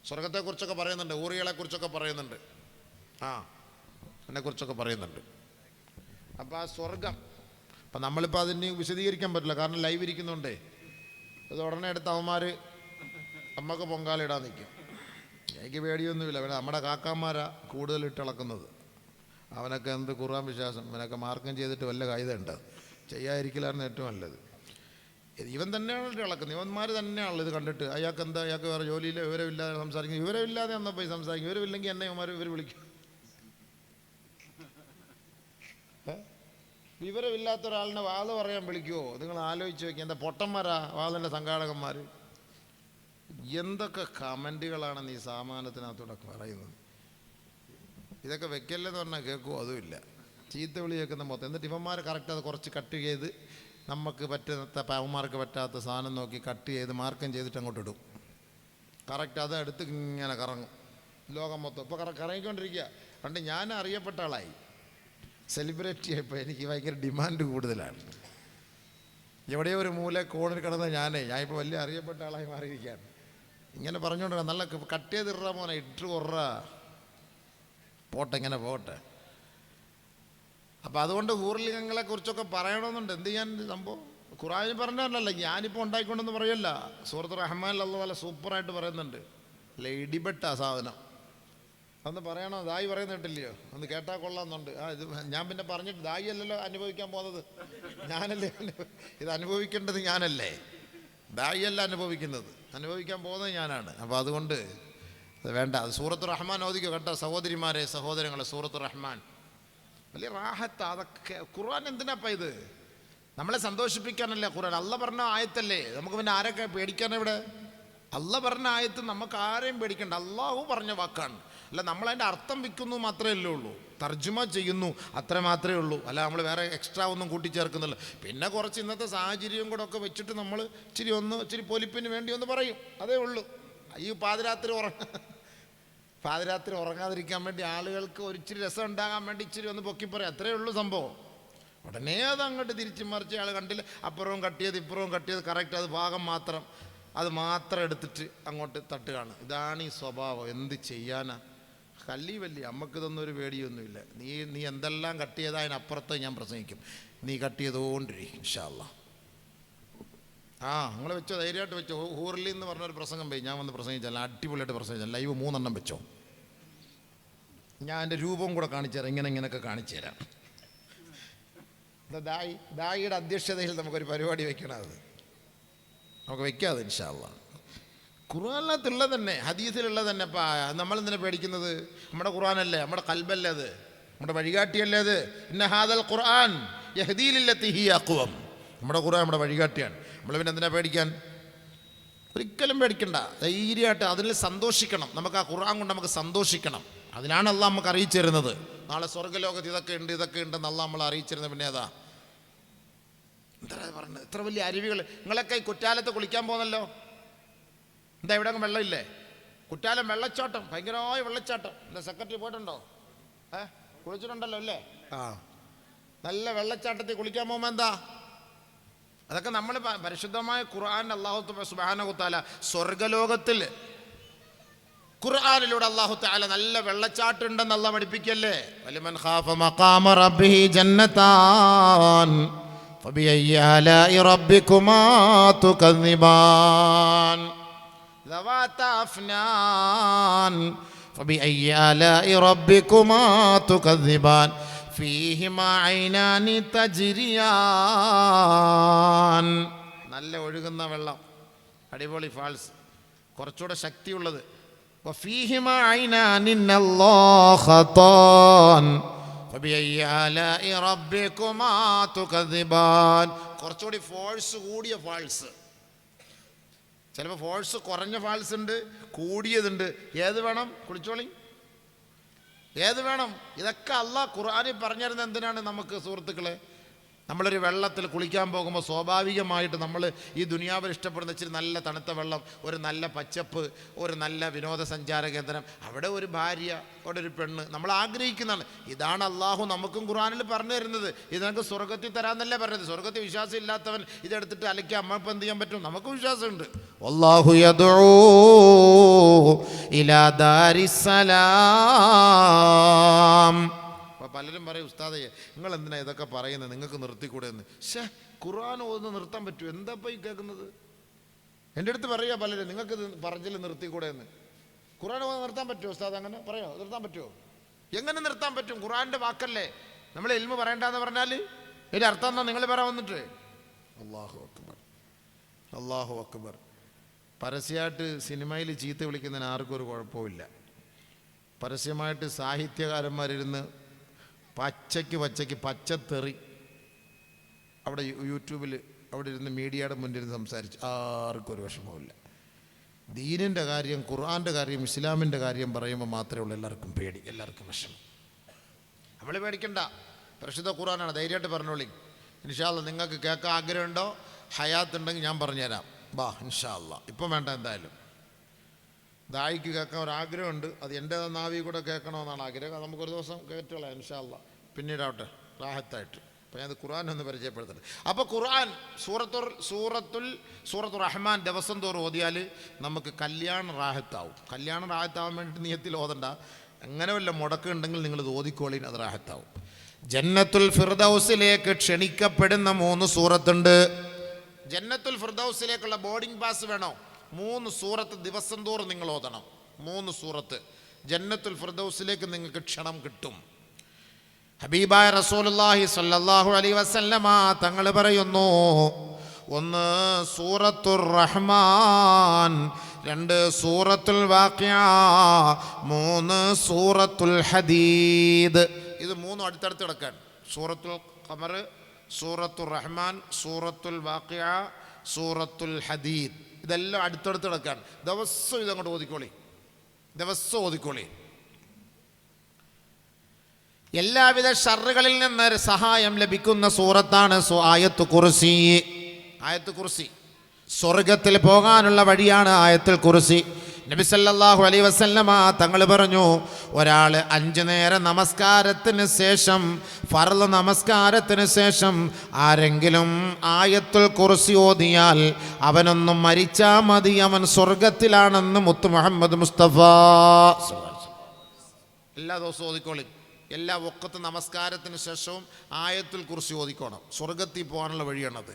സ്വർഗത്തെക്കുറിച്ചൊക്കെ പറയുന്നുണ്ട്, ഊറികളെ കുറിച്ചൊക്കെ പറയുന്നുണ്ട്, അതിനെക്കുറിച്ചൊക്കെ പറയുന്നുണ്ട്. അപ്പോൾ ആ സ്വർഗം, അപ്പം നമ്മളിപ്പോൾ അതിന് വിശദീകരിക്കാൻ പറ്റില്ല, കാരണം ലൈവ് ഇരിക്കുന്നുണ്ടേ. അത് ഉടനെ എടുത്ത് അവന്മാർ അമ്മക്ക് പൊങ്കാലിടാൻ നിൽക്കും. എനിക്ക് പേടിയൊന്നുമില്ല. പിന്നെ നമ്മുടെ കാക്കാന്മാരാ കൂടുതൽ ഇട്ടിളക്കുന്നത്. അവനൊക്കെ എന്ത് ഖുർആൻ വിശ്വാസം, അവനൊക്കെ മാർക്കം ചെയ്തിട്ട് വല്ല കായികമുണ്ട്. ചെയ്യാതിരിക്കലായിരുന്നു ഏറ്റവും നല്ലത്. ഇവൻ തന്നെയാണ് ഇളക്കുന്നത്, ഇവന്മാർ തന്നെയാണല്ലോ ഇത് കണ്ടിട്ട്. അയാൾക്ക് എന്താ, അയാൾക്ക് വേറെ ജോലിയില്ല, വിവരമില്ലാതെ സംസാരിക്കും. വിവരമില്ലാതെ എന്നാൽ പോയി സംസാരിക്കും. വിവരമില്ലെങ്കിൽ എന്നെ ഇവർ വിളിക്കും. വിവരമില്ലാത്ത ഒരാളിനെ വാദം പറയാൻ വിളിക്കുമോ? നിങ്ങൾ ആലോചിച്ച് നോക്കി. എന്താ പൊട്ടന്മാരാ വാദൻ്റെ സംഘാടകന്മാർ. എന്തൊക്കെ കമൻറ്റുകളാണ് ഈ സാമാനത്തിനകത്തൂടെ പറയുന്നത്. ഇതൊക്കെ വെക്കല്ലെന്ന് പറഞ്ഞാൽ കേൾക്കുമോ? അതുമില്ല. ചീത്ത വിളി കേൾക്കുന്ന മൊത്തം. എന്നിട്ട് ഇവന്മാർ കറക്റ്റ് അത് കുറച്ച് കട്ട് ചെയ്ത് നമുക്ക് പറ്റുന്ന അവന്മാർക്ക് പറ്റാത്ത സാധനം നോക്കി കട്ട് ചെയ്ത് മാർക്കം ചെയ്തിട്ട് അങ്ങോട്ട് ഇടും. കറക്റ്റ് അത് എടുത്ത് ഇങ്ങനെ കറങ്ങും ലോകം മൊത്തം. ഇപ്പോൾ കറങ്ങിക്കൊണ്ടിരിക്കുക. പണ്ട് ഞാൻ അറിയപ്പെട്ട ആളായി, സെലിബ്രിറ്റി ആയപ്പോൾ എനിക്ക് ഭയങ്കര ഡിമാൻഡ് കൂടുതലാണ്. എവിടെയോ ഒരു മൂല കോണിൽ കിടന്ന ഞാനിപ്പോൾ വലിയ അറിയപ്പെട്ട ആളായി മാറിയിരിക്കുകയാണ്. ഇങ്ങനെ പറഞ്ഞുകൊണ്ടിരാ, നല്ല കട്ട് ചെയ്തിട മോനെ, ഇട്ട് കൊറ പോട്ടെ, ഇങ്ങനെ പോട്ടെ. അപ്പം അതുകൊണ്ട് ഊർലിംഗങ്ങളെ കുറിച്ചൊക്കെ പറയണമെന്നുണ്ട്. എന്ത് ചെയ്യാൻ സംഭവം? ഖുർആനിൽ പറഞ്ഞതല്ല, ഞാനിപ്പോൾ ഉണ്ടായിക്കൊണ്ടെന്ന് പറയല്ല. സൂറത്തുർ റഹ്മാനിൽ അല്ലാഹു നല്ല സൂപ്പറായിട്ട് പറയുന്നുണ്ട്. അല്ല, ഇടിപെട്ട സാധനം അന്ന് പറയണോ? ദായി പറയുന്ന കേട്ടില്ലയോ? ഒന്ന് കേട്ടാൽ കൊള്ളാമെന്നുണ്ട്. ഇത് ഞാൻ പിന്നെ പറഞ്ഞിട്ട്, ദായി അല്ലല്ലോ അനുഭവിക്കാൻ പോകുന്നത്, ഞാനല്ലേ. ഇത് അനുഭവിക്കേണ്ടത് ഞാനല്ലേ, ദായി അല്ല അനുഭവിക്കുന്നത്. അനുഭവിക്കാൻ പോകുന്നത് ഞാനാണ്. അപ്പോൾ അതുകൊണ്ട് അത് വേണ്ട. അത് സൂറത്തുർ റഹ്മാൻ ഓദിക്കോ കേട്ടോ സഹോദരിമാരെ, സഹോദരങ്ങളെ. സൂറത്തുർ റഹ്മാൻ വലിയ റാഹത്ത്. അതൊക്കെ ഖുർആൻ എന്തിനാപ്പം ഇത്? നമ്മളെ സന്തോഷിപ്പിക്കാനല്ലേ ഖുർആൻ. അള്ളാഹ് പറഞ്ഞ ആയത്തല്ലേ. നമുക്ക് പിന്നെ ആരൊക്കെ പേടിക്കാനെവിടെ? അള്ളാഹ് പറഞ്ഞ ആയത്ത് നമുക്ക് ആരെയും പേടിക്കണ്ട, അള്ളാഹു പറഞ്ഞ വാക്കാണ്. അല്ല നമ്മളതിൻ്റെ അർത്ഥം വിൽക്കുന്നു മാത്രമേ ഉള്ളൂ, തർജ്ജമ ചെയ്യുന്നു, അത്ര മാത്രമേ ഉള്ളൂ. അല്ല നമ്മൾ വേറെ എക്സ്ട്രാ ഒന്നും കൂട്ടിച്ചേർക്കുന്നില്ല. പിന്നെ കുറച്ച് ഇന്നത്തെ സാഹചര്യം കൂടെ ഒക്കെ വെച്ചിട്ട് നമ്മൾ ഇച്ചിരി പൊലിപ്പിന് വേണ്ടി ഒന്ന് പറയും, അതേ ഉള്ളൂ. ഈ പാതിരാത്രി ഉറങ്ങാതിരിക്കാൻ വേണ്ടി ആളുകൾക്ക് ഒരിച്ചിരി രസം ഉണ്ടാകാൻ വേണ്ടി ഇച്ചിരി ഒന്ന് പൊക്കി പറയും, അത്രേ ഉള്ളൂ സംഭവം. ഉടനെ അത് അങ്ങോട്ട് തിരിച്ച് മറിച്ച് ആൾ കണ്ടില്ല, അപ്പുറവും കട്ടിയത് ഇപ്പുറവും കട്ടിയത് കറക്റ്റ്, അത് ഭാഗം മാത്രം അത് മാത്രം എടുത്തിട്ട് അങ്ങോട്ട് തട്ടുകയാണ്. ഇതാണ് ഈ സ്വഭാവം. എന്ത് ചെയ്യാനാ? വലിയ അമ്മക്കിതൊന്നും ഒരു പേടിയൊന്നുമില്ല. നീ എന്തെല്ലാം കട്ട് ചെയ്താൽ അതിനപ്പുറത്ത് ഞാൻ പ്രസംഗിക്കും. നീ കട്ട് ചെയ്തുകൊണ്ടിരി ഇൻഷാ അല്ലാഹ്. നിങ്ങൾ വെച്ചോ, ധൈര്യമായിട്ട് വെച്ചോ. ഹൂർലി എന്ന് പറഞ്ഞൊരു പ്രസംഗം പോയി, ഞാൻ വന്ന് പ്രസംഗിച്ചല്ല, അടിപൊളിയായിട്ട് പ്രസംഗിച്ചാൽ ലൈവ് 3 എണ്ണം വെച്ചോ. ഞാൻ എൻ്റെ രൂപം കൂടെ കാണിച്ചു തരാം, ഇങ്ങനെയൊക്കെ കാണിച്ചു തരാം. ദായിയുടെ അധ്യക്ഷതയിൽ നമുക്കൊരു പരിപാടി വെക്കണം. അത് നമുക്ക് വെക്കാതെ ഇൻഷാ അല്ലാഹ്. ഖുർആനിനകത്തുള്ളത് തന്നെ, ഹദീസിലുള്ളത് തന്നെ. നമ്മളെന്തിനാ പേടിക്കുന്നത്? നമ്മുടെ ഖുർആനല്ലേ, നമ്മുടെ ഖൽബല്ലേ അത്, നമ്മുടെ വഴികാട്ടിയല്ലേ അത്. ഇന്ന ഹാദൽ ഖുർആൻ യഹ്ദീ ലില്ലത്തി ഹിയ അഖ്വം. നമ്മുടെ ഖുർആൻ നമ്മുടെ വഴികാട്ടിയാണ്. നമ്മൾ പിന്നെ എന്തിനാ പേടിക്കാൻ? ഒരിക്കലും പേടിക്കണ്ട, ധൈര്യമായിട്ട് അതിൽ സന്തോഷിക്കണം. നമുക്ക് ആ ഖുർആൻ കൊണ്ട് നമുക്ക് സന്തോഷിക്കണം. അതിനാണ് അള്ളാഹ് നമുക്ക് അറിയിച്ചു തരുന്നത്. നാളെ സ്വർഗ്ഗലോകത്ത് ഇതൊക്കെ ഉണ്ടെന്ന് അള്ളാഹ് നമ്മളെ അറിയിച്ചിരുന്നത്. പിന്നെ അതാ എന്താ പറഞ്ഞത്? ഇത്ര വലിയ അരുവികൾ. നിങ്ങളൊക്കെ ഈ കുറ്റാലത്ത് കുളിക്കാൻ പോകുന്നല്ലോ, എന്താ ഇവിടെ അങ്ങ് വെള്ളമില്ലേ? കുറ്റാലം വെള്ളച്ചാട്ടം, ഭയങ്കരമായ വെള്ളച്ചാട്ടം. എന്താ സെക്രട്ടറി പോയിട്ടുണ്ടോ? കുളിച്ചിട്ടുണ്ടല്ലോ അല്ലേ? നല്ല വെള്ളച്ചാട്ടത്തിൽ കുളിക്കാൻ പോകുമ്പോൾ എന്താ? അതൊക്കെ നമ്മൾ പരിശുദ്ധമായ ഖുർആൻ അല്ലാഹു സുബ്ഹാനഹു വതആല സ്വർഗ്ഗലോകത്തിൽ ഖുർആനിലൂടെ അല്ലാഹു തആല നല്ല വെള്ളച്ചാട്ടം ഉണ്ടെന്ന് അല്ലാഹ് പഠിപ്പിക്കല്ലേ. വലിമൻ ഖാഫ മഖാമ റബ്ബിഹി ജന്നതാൻ ഫബിഅയ്യി ആലാഇ റബ്ബികുമാ തുകദ്ദിബാൻ ദവാതാ അഫ്നാൻ ഫബിഅയ്യി ആലാഇ റബ്ബികുമാ തുകദ്ദിബാൻ ഫീഹിമാ ഐനാനി തജ്രിയാൻ. നല്ല ഒഴുകുന്ന വെള്ളം, അടിപൊളി ഫാൾസ്, കുറച്ചുകൂടെ ശക്തിയുള്ളത്. വഫീഹിമാ ഐനാനി നല്ലാഖതാൻ ഫബിഅയ്യി ആലാഇ റബ്ബികുമാ തുകദ്ദിബാൻ. കുറച്ചുകൂടി ഫോഴ്സ് കൂടിയ ഫാൾസ്. ചിലപ്പോൾ ഫോഴ്സ് കുറഞ്ഞ ഫാൾസ് ഉണ്ട്, കൂടിയതുണ്ട്. ഏത് വേണം? കുളിച്ചോളി, ഏത് വേണം? ഇതൊക്കെ അള്ളാഹ് ഖുർആനിൽ പറഞ്ഞിരുന്നത് എന്തിനാണ്? നമുക്ക് സുഹൃത്തുക്കളെ, നമ്മളൊരു വെള്ളത്തിൽ കുളിക്കാൻ പോകുമ്പോൾ സ്വാഭാവികമായിട്ട് നമ്മൾ ഈ ദുനിയാവിൽ ഇഷ്ടപ്പെടുന്ന ഇച്ചിരി നല്ല തണുത്ത വെള്ളം, ഒരു നല്ല പച്ചപ്പ്, ഒരു നല്ല വിനോദസഞ്ചാര കേന്ദ്രം, അവിടെ ഒരു ഭാര്യ, അവിടെ ഒരു പെണ്ണ്, നമ്മൾ ആഗ്രഹിക്കുന്നതാണ്. ഇതാണ് അള്ളാഹു നമുക്കും ഖുർആനിൽ പറഞ്ഞു തരുന്നത്. ഇത് നമുക്ക് സ്വർഗത്തിൽ തരാമെന്നല്ലേ പറഞ്ഞത്. സ്വർഗത്തിൽ വിശ്വാസം ഇല്ലാത്തവൻ ഇതെടുത്തിട്ട് അലക്കി അമ്മപ്പം എന്ത് ചെയ്യാൻ പറ്റും? നമുക്ക് വിശ്വാസമുണ്ട്. വല്ലാഹു യദ്ഉ ഇലാ ദാരിസ്സലാം. അപ്പോൾ പലരും പറയും, ഉസ്താദേ നിങ്ങൾ എന്തിനാ ഇതൊക്കെ പറയുന്നത്, നിങ്ങൾക്ക് നിർത്തിക്കൂടെ എന്ന്. ഖുർആൻ ഓതുന്നത് നിർത്താൻ പറ്റുമോ? എന്താ ഇപ്പോൾ ഈ കേൾക്കുന്നത്? എൻ്റെ അടുത്ത് പറയുക പലരും, നിങ്ങൾക്ക് പറച്ചിൽ നിർത്തിക്കൂടെ എന്ന്. ഖുർആൻ ഓതുന്നത് നിർത്താൻ പറ്റുമോ ഉസ്താദ്? അങ്ങനെ പറയോ? നിർത്താൻ പറ്റുമോ? എങ്ങനെ നിർത്താൻ പറ്റും? ഖുർആൻ്റെ വാക്കല്ലേ. നമ്മൾ ഇൽമ പറയണ്ടെന്ന് പറഞ്ഞാൽ ഇതിൻ്റെ അർത്ഥം എന്നാ നിങ്ങൾ പറയാൻ വന്നിട്ട്? അല്ലാഹു അക്ബർ, അല്ലാഹു അക്ബർ. പരസ്യമായിട്ട് സിനിമയിൽ ചീത്ത വിളിക്കുന്നതിന് ആർക്കും ഒരു കുഴപ്പമില്ല. പരസ്യമായിട്ട് സാഹിത്യകാരന്മാരിരുന്ന് പച്ചയ്ക്ക് പച്ചത്തെറി അവിടെ യൂട്യൂബിൽ അവിടെ ഇരുന്ന് മീഡിയയുടെ മുന്നിൽ സംസാരിച്ച് ആർക്കും ഒരു വിഷമവുമില്ല. ദീനിൻ്റെ കാര്യം, ഖുർആൻ്റെ കാര്യം, ഇസ്ലാമിൻ്റെ കാര്യം പറയുമ്പോൾ മാത്രമേ ഉള്ളൂ എല്ലാവർക്കും പേടി, എല്ലാവർക്കും വിഷമം. നമ്മൾ പേടിക്കണ്ട, പരിശുദ്ധ ഖുർആനാണ്, ധൈര്യമായിട്ട് പറഞ്ഞോളി. ഇൻഷാ അല്ലാഹ് നിങ്ങൾക്ക് കേൾക്കാൻ ആഗ്രഹമുണ്ടോ? ഹയാത്ത് ഉണ്ടെങ്കിൽ ഞാൻ പറഞ്ഞുതരാം, ബാ ഇൻഷാ അല്ലാഹ്. ഇപ്പം വേണ്ട, എന്തായാലും ദായിക്ക് കേൾക്കാൻ ഒരാഗ്രഹമുണ്ട്, അത് എൻ്റെ നാവിൽ കൂടെ കേൾക്കണമെന്നാണ് ആഗ്രഹം. അത് നമുക്കൊരു ദിവസം കേട്ടുകളാം ഇൻഷാ അല്ലാഹ്, പിന്നീടാവട്ടെ റാഹത്തായിട്ട്. അപ്പോൾ ഞാൻ ഖുർആൻ ഒന്ന് പരിചയപ്പെടുത്തട്ടെ. അപ്പോൾ ഖുർആൻ സൂറത്തുർ റഹ്മാൻ ദിവസം തോറും ഓതിയാൽ നമുക്ക് കല്യാണം റാഹത്താവും. കല്യാണം റാഹത്താവാൻ വേണ്ടിയിട്ട് നിയത്തിൽ ഓതണ്ട, അങ്ങനെ വല്ല മുടക്കുണ്ടെങ്കിൽ നിങ്ങൾ ഇത് ഓതിക്കോളീൻ, അത് റാഹത്താവും. ജന്നത്തുൽ ഫിർദൗസിലേക്ക് ക്ഷണിക്കപ്പെടുന്ന 3 സൂറത്തുണ്ട്. ജന്നത്തുൽ ഫിർദൗസിലേക്കുള്ള ബോർഡിംഗ് പാസ് വേണോ? 3 സൂറത്ത് ദിവസം തോറും നിങ്ങൾ ഓതണം. 3 സൂറത്ത് ജന്നത്തുൽ ഫിർദൗസിലേക്ക് നിങ്ങൾക്ക് ക്ഷണം കിട്ടും. ഹബീബായ റസൂലുള്ളാഹി സ്വല്ലല്ലാഹു അലൈഹി വസല്ലമ തങ്ങൾ പറയുന്നു, 1 സൂറത്തുർ റഹ്മാൻ, 2 സൂറത്തുൽ വാഖിഅ, 3 സൂറത്തുൽ ഹദീദ്. ഇത് 3 അടുത്തടുത്ത് കിടക്കാൻ. സൂറത്തുൽ ഖമർ, സൂറത്തുർ റഹ്മാൻ, സൂറത്തുൽ വാഖിഅ, സൂറത്തുൽ ഹദീദ്. ഇതെല്ലാം അടുത്തടുത്ത് കിടക്കാണ്. ദിവസം ഇതങ്ങോട്ട് ഓതിക്കോളി, ദിവസം ഓതിക്കോളി. എല്ലാവിധ ഷർറുകളിൽ നിന്ന് സഹായം ലഭിക്കുന്ന സൂറത്താണ് ആയത്ത് കുർസി. ആയത്ത് കുർസി സ്വർഗത്തിൽ പോകാനുള്ള വഴിയാണ് ആയത്തുൽ കുർസി. നബി സല്ലല്ലാഹു അലൈഹി വസല്ലമ തങ്ങൾ പറഞ്ഞു, ഒരാൾ 5 നേര നമസ്കാരത്തിന് ശേഷം, ഫർള് നമസ്കാരത്തിന് ശേഷം ആരെങ്കിലും ആയത്തുൽ കുർസി ഓതിയാൽ അവനൊന്നും മരിച്ചാൽ മതി, അവൻ സ്വർഗത്തിലാണെന്ന് മുത്ത് മുഹമ്മദ് മുസ്തഫ. എല്ലാ ദിവസവും ഓതിക്കോളി. എല്ലാ വഖത്ത് നമസ്കാരത്തിന് ശേഷവും ആയത്തുൽ കുർസി ഓതിക്കോണം. സ്വർഗത്തിൽ പോകാനുള്ള വഴിയാണത്.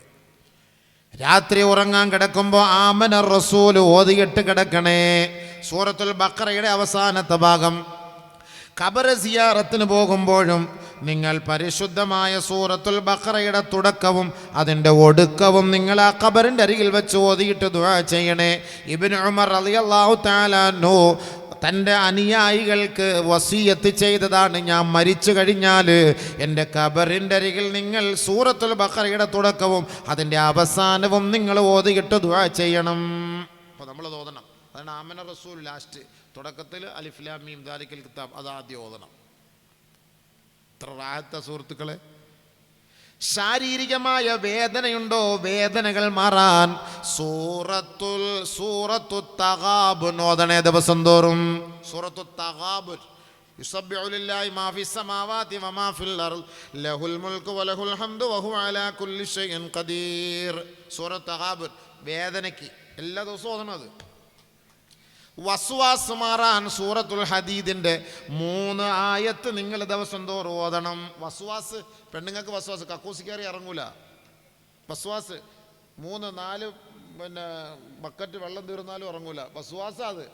രാത്രി ഉറങ്ങാൻ കിടക്കുമ്പോൾ ആമന റസൂൽ ഓതിയിട്ട് കിടക്കണേ. സൂറത്തുൽ ബഖറയുടെ അവസാനത്തെ ഭാഗം. ഖബർ സിയാറത്തിന് പോകുമ്പോഴും നിങ്ങൾ പരിശുദ്ധമായ സൂറത്തുൽ ബഖറയുടെ തുടക്കവും അതിൻ്റെ ഒടുക്കവും നിങ്ങൾ ആ ഖബറിൻ്റെ അരികിൽ വെച്ച് ഓതിയിട്ട് ദുആ ചെയ്യണേ. ഇബ്നു ഉമർ റളിയല്ലാഹു തആല അൻഹു തൻ്റെ അനുയായികൾക്ക് വസിയത്ത് ചെയ്തതാണ്, ഞാൻ മരിച്ചു കഴിഞ്ഞാൽ എൻ്റെ ഖബറിൻ്റെ അരികിൽ നിങ്ങൾ സൂറത്തുൽ ബഖറയുടെ തുടക്കവും അതിൻ്റെ അവസാനവും നിങ്ങൾ ഓതിയിട്ട് ദുആ ചെയ്യണം. അപ്പോൾ നമ്മൾ ഓതണം. അതാണ് ആമന റസൂൽ ലാസ്റ്റ്. തുടക്കത്തിൽ അലിഫ് ലാം മീം ദാലിക്കൽ കിതാബ് അതാദ്യം ഓതണം. ഇത്ര റാഹത്ത സുഹൃത്തുക്കളെ. ശാരീരികമായ വേദനയുണ്ടോ? വേദനകൾ മാറാൻ സൂറത്തു തഗാബുൻ ഓതണേ ദിവസം തോറും. സൂറത്തു തഗാബുൻ. യുസബ്ബിഹു ലില്ലാഹി മാ ഫിസ് സമാവാതി വമാ ഫിൽ അർദ് ലഹുൽ മുൽക്കു വലഹുൽ ഹംദു വഹുവ അലാ കുല്ലി ഷൈഇൻ ഖദീർ. സൂറത്തു തഗാബുൻ വേദനയ്ക്ക് എല്ലാ ദിവസവും ഓതണം. അത് വസ്വാസ് മാറാൻ സൂറത്തുൽ ഹദീദിൻ്റെ 3 ആയത്ത് നിങ്ങൾ ദിവസം തോറും ഓതണം. വസ്വാസ്, പെണ്ണുങ്ങൾക്ക് വസ്വാസ്, കക്കൂസിക്കാരി ഇറങ്ങൂല. വസ്വാസ് 3-4 ബക്കറ്റ് വെള്ളം തീർന്നാലും ഇറങ്ങൂല. വസ്വാസ് അത്.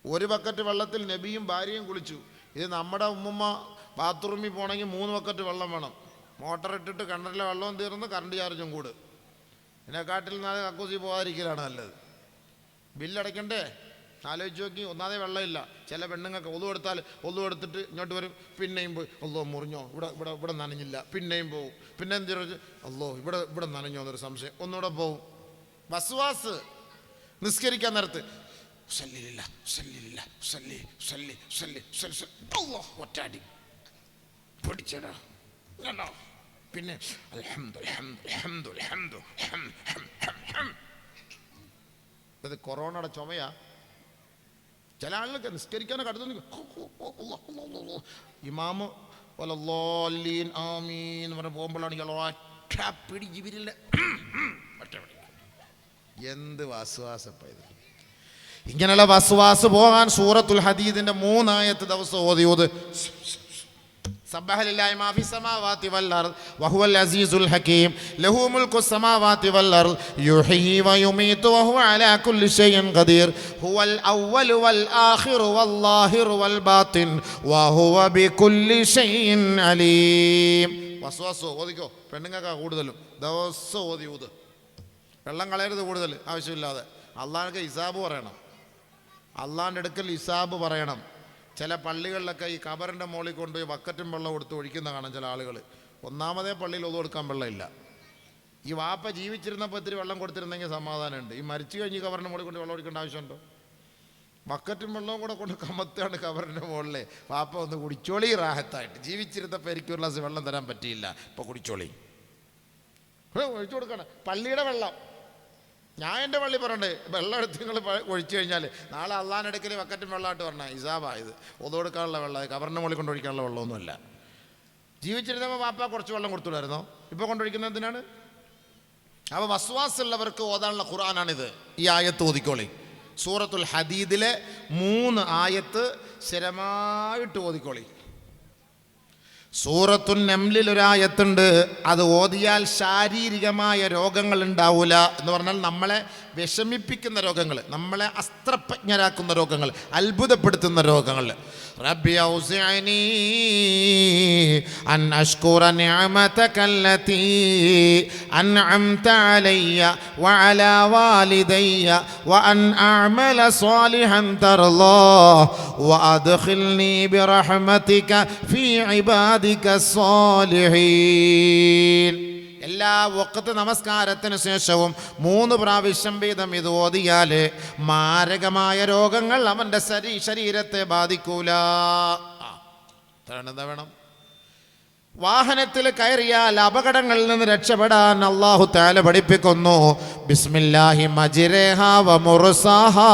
1 ബക്കറ്റ് വെള്ളത്തിൽ നബിയും ഭാര്യയും കുളിച്ചു. ഇത് നമ്മുടെ ഉമ്മുമ്മ ബാത്റൂമിൽ പോകണമെങ്കിൽ 3 ബക്കറ്റ് വെള്ളം വേണം. മോട്ടർ ഇട്ടിട്ട് കിണറിലെ വെള്ളവും തീർന്ന് കറണ്ട് ചാർജും കൂട്. ഇതിനെക്കാട്ടിൽ നാളെ കക്കൂസി പോകാതിരിക്കലാണ് നല്ലത്. ബില്ലടയ്ക്കണ്ടേ? ആലോചിച്ച് നോക്കി. ഒന്നാമതേ വെള്ളമില്ല. ചില പെണ്ണുങ്ങൾക്ക് ഒതു എടുത്തിട്ട് ഇങ്ങോട്ട് വരും, പിന്നെയും പോയി അല്ലോ മുറിഞ്ഞോ, ഇവിടെ നനഞ്ഞില്ല, പിന്നെയും പോവും. പിന്നെ എന്ത് അല്ലോ ഇവിടെ നനഞ്ഞോ എന്നൊരു സംശയം, ഒന്നുകൂടെ പോവും. വസ്വാസ്. നിസ്കരിക്കാൻ നേരത്ത് ഒറ്റാടി പിടിച്ചടാ. പിന്നെ ഇത് കൊറോണയുടെ ചുമയാ. ചില ആളുകൾക്ക് നിസ്കരിക്കാനൊക്കെ അടുത്ത് ഇമാമ് വലല്ലാലീൻ ആമീൻ എന്ന് പറഞ്ഞ് പോകുമ്പോഴാണ് ഒറ്റ പിടി ജിബിരില്ല. എന്ത് വസ്വാസപ്പ ഇത്! ഇങ്ങനെയുള്ള വസ്വാസ് പോകാൻ സൂറത്തുൽ ഹദീദിന്റെ 3 ആയത്ത് ദിവസം ഓതിയോത്. സബ്ബഹ ലില്ലാഹി മാ ഫിസ് സമാവാതി വൽ അർദ് വഹുവൽ അസീസുൽ ഹകീം ലഹു മുൽക്കു സമാവാതി വൽ അർദ് യുഹ്യി വയുമീതു വഹുവ അലാ കുല്ലി ഷൈഇൻ ഖദീർ ഹുവൽ അവ്വലു വൽ ആഖിറു വൽ ളാഹിറു വൽ ബാത്തിൻ വഹുവ ബികുല്ലി ഷൈഇൻ അലീം. വസ്വാസ് ഓതിക്കോ. പെണ്ണുങ്ങൾക്കാ കൂടുതലും. ദിവസം ഓതിയൂത്. വെള്ളം കളയരുത് കൂടുതൽ ആവശ്യമില്ലാതെ. അള്ളാഹ്ക്ക് ഹിസാബ് പറയണം. അള്ളാഹിൻ്റെ അടുക്കൽ ഹിസാബ് പറയണം. ചില പള്ളികളിലൊക്കെ ഈ കബറിൻ്റെ മുകളിൽ കൊണ്ടുപോയി ബക്കറ്റും വെള്ളം കൊടുത്ത് ഒഴിക്കുന്ന കാണാം ചില ആളുകൾ. ഒന്നാമതേ പള്ളിയിൽ ഒതു കൊടുക്കാൻ വെള്ളമില്ല. ഈ വാപ്പ ജീവിച്ചിരുന്നപ്പോൾ ഇത്തിരി വെള്ളം കൊടുത്തിരുന്നെങ്കിൽ സമാധാനമുണ്ട്. ഈ മരിച്ചു കഴിഞ്ഞ് കബറിൻ്റെ മുകളിൽ കൊണ്ട് വെള്ളം ഒഴിക്കേണ്ട ആവശ്യമുണ്ടോ? ബക്കറ്റും വെള്ളവും കൂടെ കൊണ്ട് കമത്താണ് കബറിൻ്റെ മുകളിലെ. വാപ്പ ഒന്ന് കുടിച്ചോളി റാഹത്തായിട്ട്. ജീവിച്ചിരുന്നപ്പോൾ എനിക്ക് ഒരു ഗ്ലാസ് വെള്ളം തരാൻ പറ്റിയില്ല, ഇപ്പോൾ കുടിച്ചോളി. ഒഴിച്ചു കൊടുക്കണം. പള്ളിയുടെ വെള്ളം ഞാൻ എൻ്റെ പള്ളി പറയണ്ടേ, വെള്ളം എടുത്ത് നിങ്ങൾ ഒഴിച്ചു കഴിഞ്ഞാൽ നാളെ അള്ളാഹിനെടുക്കൽ ബക്കറ്റും വെള്ളമായിട്ട് പറഞ്ഞാൽ ഹിസാബായത്. ഒതു കൊടുക്കാനുള്ള വെള്ളം, കബറിൻ്റെ മുകളിൽ കൊണ്ടൊഴിക്കാനുള്ള വെള്ളമൊന്നുമല്ല. ജീവിച്ചിരുന്നപ്പോൾ വാപ്പ കുറച്ച് വെള്ളം കൊടുത്തുവിടായിരുന്നോ? ഇപ്പോൾ കൊണ്ടൊഴിക്കുന്നത് എന്തിനാണ്? അപ്പോൾ വസ്വാസുള്ളവർക്ക് ഓതാനുള്ള ഖുർആനാണിത്. ഈ ആയത്ത് ഓതിക്കോളി. സൂറത്തുൽ ഹദീദിലെ 3 ആയത്ത് സ്ഥിരമായിട്ട് ഓതിക്കോളി. സൂറത്തുൻ നംലിൽ ഒരായത്തുണ്ട്. അത് ഓതിയാൽ ശാരീരികമായ രോഗങ്ങൾ ഉണ്ടാവില്ല എന്ന് പറഞ്ഞാൽ നമ്മളെ വിഷമിപ്പിക്കുന്ന രോഗങ്ങൾ, നമ്മളെ അസ്ത്രപ്രജ്ഞരാക്കുന്ന രോഗങ്ങൾ, അത്ഭുതപ്പെടുത്തുന്ന രോഗങ്ങൾ. റബ്ബി ഔസിഅനി അൻ അഷ്കുറ നിഅമതകല്ലതി അൻഅംത അലയ്യ വഅലാ വാലിദയ്യ വഅൻ അഅമല സാലിഹൻ തർളാഹ് വഅദ്ഖിൽനി ബിറഹ്മതിക ഫീ ഇബാദിക സ്സാലിഹീൻ. എല്ലാ വഖത്ത് നമസ്കാരത്തിന് ശേഷവും 3 പ്രാവശ്യം വീതം ഇത് ഓതിയാൽ മാരകമായ രോഗങ്ങൾ അവൻ്റെ ശരീരത്തെ ബാധിക്കൂല. എന്താ വേണം? വാഹനത്തിൽ കയറിയാൽ അപകടങ്ങളിൽ നിന്ന് രക്ഷപ്പെടാൻ അല്ലാഹു തആല പഠിപ്പിക്കുന്നു. ബിസ്മില്ലാഹി മജ്രിഹാ വ മുർസാഹാ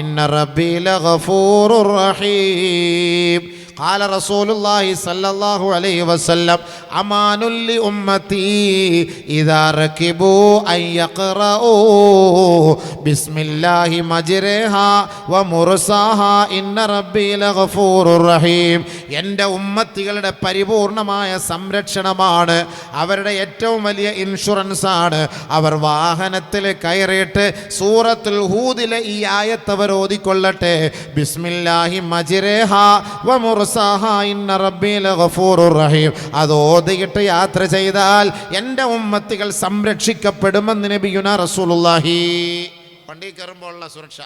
ഇന്ന റബ്ബി ലഗഫൂറുർ റഹീം. قال رسول الله صلى الله عليه وسلم أمان لأمتي إذا ركبوا أن يقرأوا بسم الله مجرها ومرساها إن ربي لغفور رحيم. എൻ്റെ ഉമ്മത്തികളുടെ പരിപൂർണമായ സംരക്ഷണമാണ്, അവരുടെ ഏറ്റവും വലിയ ഇൻഷുറൻസ് ആണ്. അവർ വാഹനത്തിൽ കയറിയിട്ട് സൂറത്തുൽ ഹൂദിലെ ഈ ആയത്ത് അവർ ഓതിക്കൊള്ളട്ടെ. ബിസ്മില്ലാഹി മജ്രിഹാ വ അത് ഓതിയിട്ട് യാത്ര ചെയ്താൽ എൻ്റെ ഉമ്മത്തികൾ സംരക്ഷിക്കപ്പെടുമെന്ന് നബിയുനാ റസൂലുള്ളാഹി. വണ്ടി കയറുമ്പോഴുള്ള സുരക്ഷ,